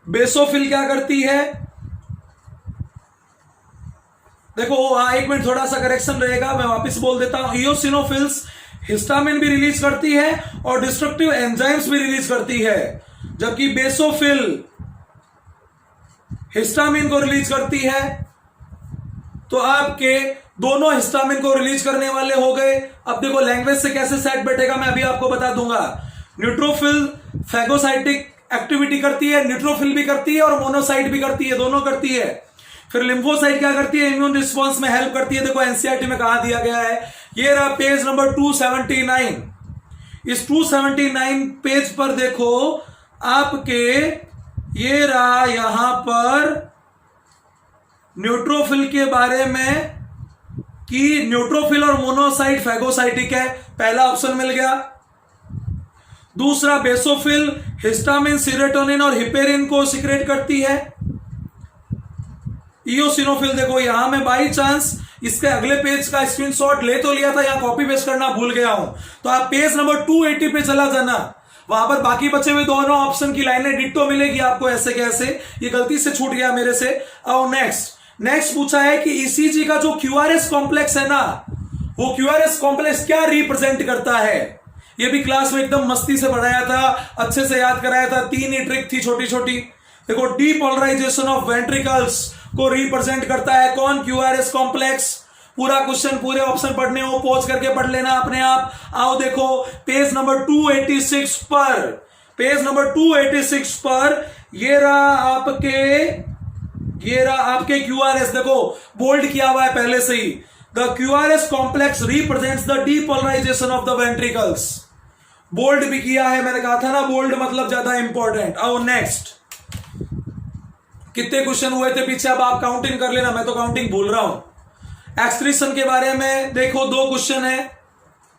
बेसोफिल क्या करती है, देखो एक मिनट थोड़ा सा करेक्शन रहेगा, मैं वापस बोल देता हूं। इओसिनोफिल्स हिस्टामिन भी रिलीज करती है और डिस्ट्रक्टिव एंजाइम्स भी रिलीज करती है, जबकि बेसोफिल हिस्टामिन को रिलीज करती है। तो आपके दोनों हिस्टामिन को रिलीज करने वाले हो गए। अब देखो लैंग्वेज से कैसे सेट बैठेगा मैं अभी आपको बता दूंगा। न्यूट्रोफिल फैगोसाइटिक एक्टिविटी करती है, न्यूट्रोफिल भी करती है और मोनोसाइट भी करती है, दोनों करती है। फिर लिम्फोसाइट क्या करती है, इम्यून रिस्पॉन्स में हेल्प करती है। देखो एनसीईआरटी में कहा दिया गया है, ये रहा पेज नंबर 279। इस 279 पेज पर देखो आपके ये रहा यहां पर न्यूट्रोफिल के बारे में कि न्यूट्रोफिल और मोनोसाइट फैगोसाइटिक है, पहला ऑप्शन मिल गया। दूसरा बेसोफिल हिस्टामिन सीरोटोनिन और हिपेरिन को सिक्रेट करती है। इओसिनोफिल देखो यहां मैं बाई चांस इसके अगले पेज का स्क्रीनशॉट ले तो लिया था, यहां कॉपी पेस्ट करना भूल गया हूं, तो आप पेज नंबर 280 पे चला जाना, वहां पर बाकी बचे हुए दोनों ऑप्शन की लाइनें डिट्टो मिलेगी आपको ऐसे कैसे, ये गलती से छूट गया मेरे से। और नेक्स्ट पूछा है कि ईसीजी का जो क्यूआरएस कॉम्प्लेक्स है ना, वो क्यूआरएस कॉम्प्लेक्स क्या रिप्रेजेंट करता है। ये भी क्लास में एकदम मस्ती से पढ़ाया था, अच्छे से याद कराया था, 3 ही ट्रिक थी छोटी छोटी। देखो डीपोलराइजेशन ऑफ वेंट्रिकल्स को रिप्रेजेंट करता है कौन, क्यूआरएस कॉम्प्लेक्स। पूरा क्वेश्चन पूरे ऑप्शन पढ़ने हो पॉज करके पढ़ लेना अपने आप। आओ देखो पेज नंबर 286 पर, पेज नंबर 286 पर ये रहा आपके क्यूआरएस, देखो बोल्ड किया हुआ है पहले से ही। The QRS complex represents the depolarization of the ventricles. Bold भी किया है, मैंने कहा था ना बोल्ड मतलब ज्यादा इंपॉर्टेंट। आओ नेक्स्ट, कितने क्वेश्चन हुए थे पीछे, अब आप काउंटिंग कर लेना, मैं तो काउंटिंग भूल रहा हूं। एक्सक्रीशन के बारे में देखो 2 क्वेश्चन है,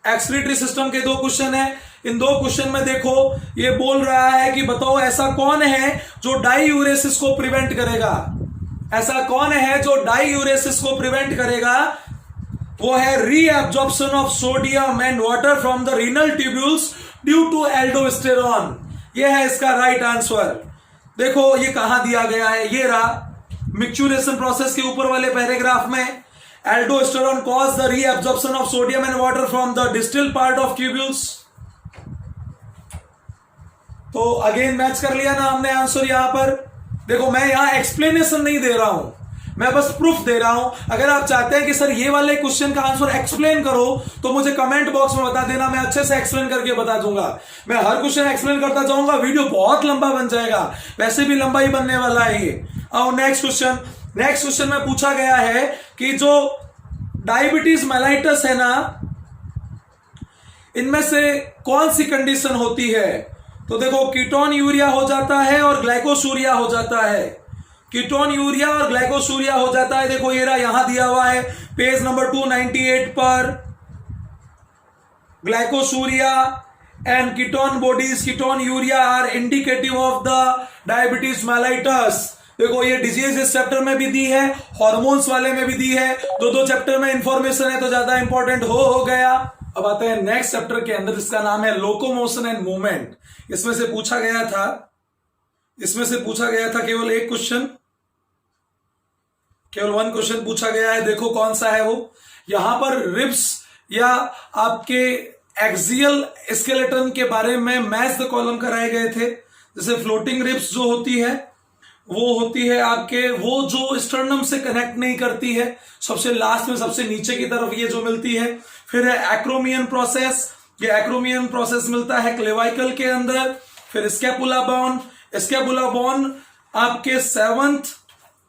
एक्सक्रीटरी सिस्टम के 2 क्वेश्चन है। इन 2 क्वेश्चन में देखो ये बोल रहा है कि बताओ ऐसा कौन है जो डाईयूरेसिस को प्रिवेंट करेगा, ऐसा कौन है जो डाईयूरेसिस को प्रिवेंट करेगा। वो है reabsorption of sodium and water from the renal tubules due to aldosterone. ये है इसका राइट आंसर। देखो ये कहां दिया गया है, ये रहा मिक्चुरेशन प्रोसेस के ऊपर वाले पैराग्राफ में। Aldosterone cause the reabsorption of sodium and water from the distil part of tubules. तो अगेन मैच कर लिया ना हमने आंसर यहां पर। देखो मैं यहां एक्सप्लेनेशन नहीं दे रहा हूं, मैं बस प्रूफ दे रहा हूं। अगर आप चाहते हैं कि सर ये वाले क्वेश्चन का आंसर एक्सप्लेन करो तो मुझे कमेंट बॉक्स में बता देना, मैं अच्छे से एक्सप्लेन करके बता दूंगा। मैं हर क्वेश्चन एक्सप्लेन करता जाऊंगा, वीडियो बहुत लंबा बन जाएगा, वैसे भी लंबा ही बनने वाला है ये। और नेक्स्ट क्वेश्चन में पूछा गया है कि जो डायबिटीज मेलाइटस है ना, इनमें से कौन सी कंडीशन होती है। तो देखो कीटोन यूरिया हो जाता है और ग्लाइकोसूरिया हो जाता है। कीटोन यूरिया और ग्लाइकोसूरिया हो जाता है। देखो ये रहा, यहां दिया हुआ है पेज नंबर 298 पर, glycosuria and ketone bodies, ketonuria are indicative of the diabetes mellitus. देखो ये डिजीज इस चैप्टर में भी दी है, हॉर्मोन्स वाले में भी दी है, दो दो चैप्टर में इंफॉर्मेशन है तो ज्यादा इंपॉर्टेंट हो गया। अब आते हैं नेक्स्ट चैप्टर के अंदर, जिसका नाम है लोकोमोशन एंड मूवमेंट। इसमें से पूछा गया था केवल एक क्वेश्चन, केवल वन क्वेश्चन पूछा गया है। देखो कौन सा है वो। यहां पर रिब्स या आपके एक्सियल स्केलेटन के बारे में मैच द कॉलम कराए गए थे। जैसे फ्लोटिंग रिब्स जो होती है वो होती है आपके, वो जो स्टर्नम से कनेक्ट नहीं करती है, सबसे लास्ट में सबसे नीचे की तरफ ये जो मिलती है। फिर है एक्रोमियन प्रोसेस, ये एक्रोमियन प्रोसेस मिलता है क्लेवाइकल के अंदर। फिर स्कैपुला बोन, स्कैपुला बोन आपके सेवंथ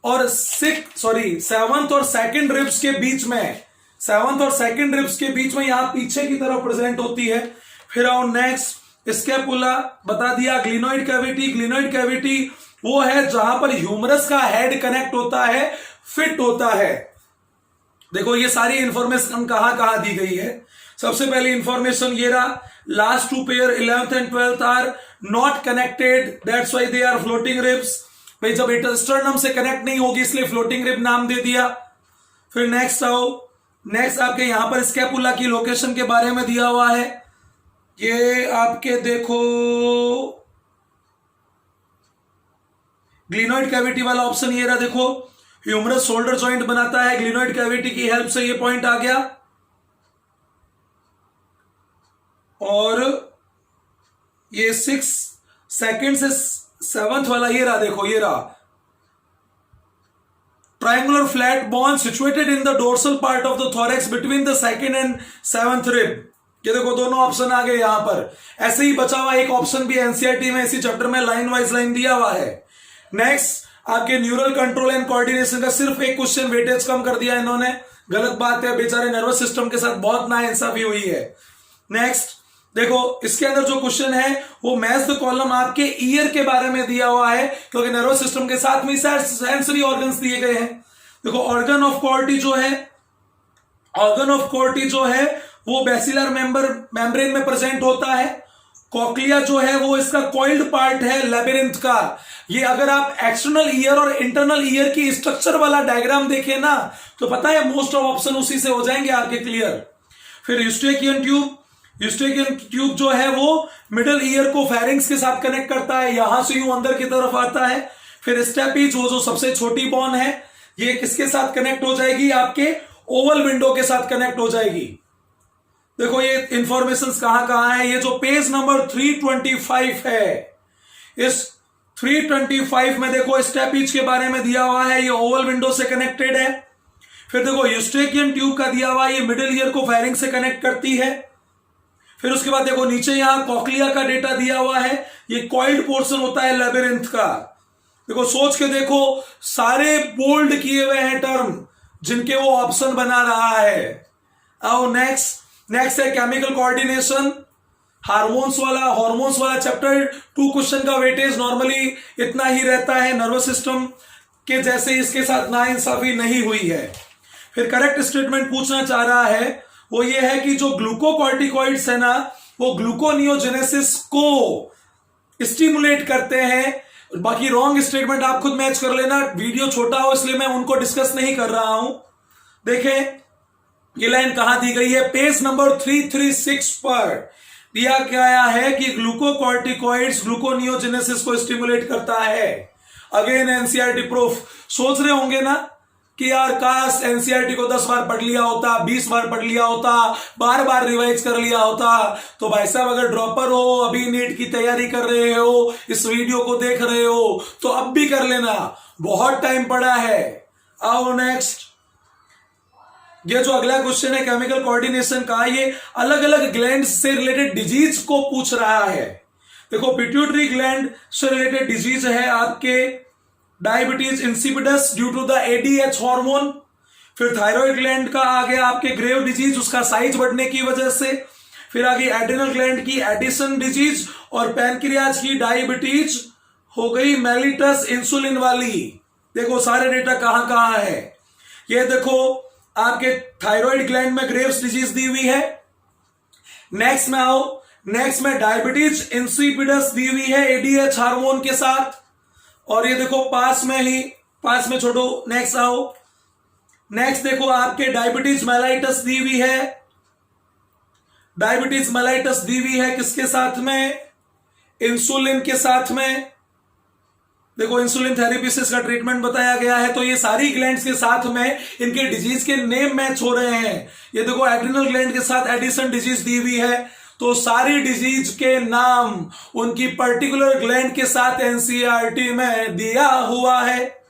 और सेकंड रिब्स के बीच में, सेवंथ और सेकंड रिब्स के बीच में यहां पीछे की तरफ प्रेजेंट होती है। फिर आओ नेक्स्ट, स्कैपुला बता दिया। ग्लिनोइड कैविटी, ग्लिनोइड कैविटी वो है जहां पर ह्यूमरस का हेड कनेक्ट होता है, फिट होता है। देखो ये सारी इंफॉर्मेशन कहां कहां दी गई है। सबसे पहली इंफॉर्मेशन ये रहा, last two pair 11th and 12th are not connected, that's why they are floating ribs. भाई जब स्टर्नम से कनेक्ट नहीं होगी इसलिए फ्लोटिंग रिब नाम दे दिया। फिर नेक्स्ट आओ, नेक्स्ट आपके यहां पर स्कैपुला की लोकेशन के बारे में दिया हुआ है। ये आपके देखो ग्लिनोइड कैविटी वाला ऑप्शन ये रहा। देखो ह्यूमरस शोल्डर जॉइंट बनाता है, ग्लिनोइड कैविटी की हेल्प से ये पॉइंट आ गया। और ये 6 सेकंड से 7th वाला ये रहा। देखो ये रहा, triangular flat bone situated in the dorsal part of the thorax between the 2nd and 7th rib. ये देखो दोनों ऑप्शन आ गए यहां पर। ऐसे ही बचा हुआ एक ऑप्शन भी एनसीईआरटी में इसी चैप्टर में लाइन वाइज लाइन दिया हुआ है। नेक्स्ट आपके न्यूरल कंट्रोल एंड कोऑर्डिनेशन का सिर्फ एक क्वेश्चन वेटेज कम कर दिया इन्होंने, गलत बात है, बेचारे नर्वस सिस्टम के साथ बहुत नाइंसाफी हुई है। नेक्स्ट देखो इसके अंदर जो क्वेश्चन है वो मैच द कॉलम आपके ईयर के बारे में दिया हुआ है, क्योंकि नर्वस सिस्टम के साथ में सेंसरी ऑर्गन्स दिए गए हैं। देखो ऑर्गन ऑफ कॉर्टी जो है, ऑर्गन ऑफ कॉर्टी जो है वो बेसिलर मेम्ब्रेन में प्रेजेंट होता है। कॉक्लिया जो है वो इसका कॉइल्ड पार्ट है लेबिरिंथ का। ये अगर आप एक्सटर्नल ईयर और इंटरनल ईयर की स्ट्रक्चर वाला डायग्राम देखें ना तो पता है मोस्ट ऑफ ऑप्शन उसी से हो जाएंगे आपके क्लियर। फिर यूस्टेकियन ट्यूब, यूस्टेकियन ट्यूब जो है वो मिडिल ईयर को फेरिंग्स के साथ कनेक्ट करता है, यहां से यूं अंदर की तरफ आता है। फिर स्टेपीज वो जो सबसे छोटी बोन है ये किसके साथ कनेक्ट हो जाएगी, आपके ओवल विंडो के साथ कनेक्ट हो जाएगी। देखो ये इंफॉर्मेशन कहां कहां है, ये जो पेज नंबर 325 है, इस 325 में देखो स्टेपीज के बारे में दिया हुआ है, ये ओवल विंडो से कनेक्टेड है। फिर देखो यूस्टेकियन ट्यूब का दिया हुआ है, ये मिडिल ईयर को फेरिंग से कनेक्ट करती है। फिर उसके बाद देखो नीचे यहां कॉक्लिया का डेटा दिया हुआ है, ये कॉइल्ड पोर्शन होता है लेबिरिंथ का। देखो सोच के देखो, सारे बोल्ड किए हुए हैं टर्म जिनके वो ऑप्शन बना रहा है। आओ नेक्स्ट है केमिकल कोऑर्डिनेशन, हार्मोन्स वाला चैप्टर। 2 क्वेश्चन का वेटेज नॉर्मली इतना ही रहता है, नर्वस सिस्टम के जैसे इसके साथ नाइंसाफी नहीं हुई है। फिर करेक्ट स्टेटमेंट पूछना चाह रहा है वो ये है कि जो ग्लूकोकॉर्टिकॉइड्स है ना वो ग्लूकोनियोजेनेसिस को स्टिमुलेट करते हैं। बाकी रॉन्ग स्टेटमेंट आप खुद मैच कर लेना, वीडियो छोटा हो इसलिए मैं उनको डिस्कस नहीं कर रहा हूं। देखें ये लाइन कहां दी गई है, पेज नंबर 336 पर दिया गया है कि ग्लूकोकॉर्टिकॉइड्स ग्लूकोनियोजेनेसिस को स्टिमुलेट करता है। Again NCERT proof. सोच रहे होंगे ना कि यार काश एनसीईआरटी को 10 बार पढ़ लिया होता, 20 बार पढ़ लिया होता, बार बार रिवाइज कर लिया होता। तो भाई साहब अगर ड्रॉपर हो, अभी नीट की तैयारी कर रहे हो, इस वीडियो को देख रहे हो तो अब भी कर लेना, बहुत टाइम पड़ा है। आओ नेक्स्ट, ये जो अगला क्वेश्चन है केमिकल कोऑर्डिनेशन का, ये अलग अलग ग्लैंड से रिलेटेड डिजीज को पूछ रहा है। देखो पिट्यूटरी ग्लैंड से रिलेटेड डिजीज है आपके diabetes insipidus due to the ADH hormone. फिर थायराइड ग्लैंड का आ गया आपके ग्रेव डिजीज, उसका साइज बढ़ने की वजह से। फिर आ गई एड्रिनल ग्लैंड की एडिसन डिजीज, और पैनक्रियाज की डायबिटीज हो गई मेलिटस इंसुलिन वाली। देखो सारे डेटा कहां कहां है। ये देखो आपके थायराइड ग्लैंड में ग्रेव्स डिजीज दी हुई है। नेक्स्ट में आओ, नेक्स्ट में डायबिटीज इंसिपिडस दी हुई है एडीएच हार्मोन के साथ। और ये देखो पास में छोड़ो, नेक्स्ट आओ। नेक्स्ट देखो आपके डायबिटीज मेलाइटस दी हुई है। डायबिटीज मेलाइटस दी हुई है किसके साथ में? इंसुलिन के साथ में। देखो इंसुलिन थेरेपी से इसका ट्रीटमेंट बताया गया है। तो ये सारी ग्लैंड्स के साथ में इनके डिजीज के नेम मैच हो रहे हैं। ये देखो एड्रिनल ग्लैंड के साथ एडिसन डिजीज दी हुई है। तो सारी डिजीज के नाम उनकी पर्टिकुलर ग्लैंड के साथ एनसीईआरटी में दिया हुआ है।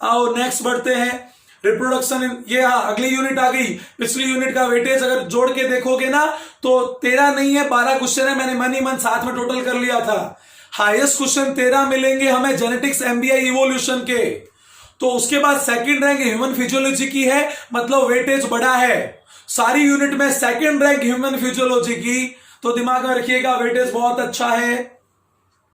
आओ नेक्स्ट बढ़ते हैं। रिप्रोडक्शन, ये अगली यूनिट आ गई। पिछली यूनिट का वेटेज अगर जोड़ के देखोगे ना तो 13 नहीं है 12 क्वेश्चन है। मैंने मन ही मन साथ में टोटल कर लिया था। हाईएस्ट क्वेश्चन 13 मिलेंगे हमें जेनेटिक्स एमबीआई इवोल्यूशन के। तो उसके बाद सेकंड रैंक ह्यूमन फिजियोलॉजी की है, मतलब वेटेज बड़ा है। सारी यूनिट में सेकंड रैंक ह्यूमन फिजियोलॉजी की, तो दिमाग में रखिएगा वेटेज बहुत अच्छा है।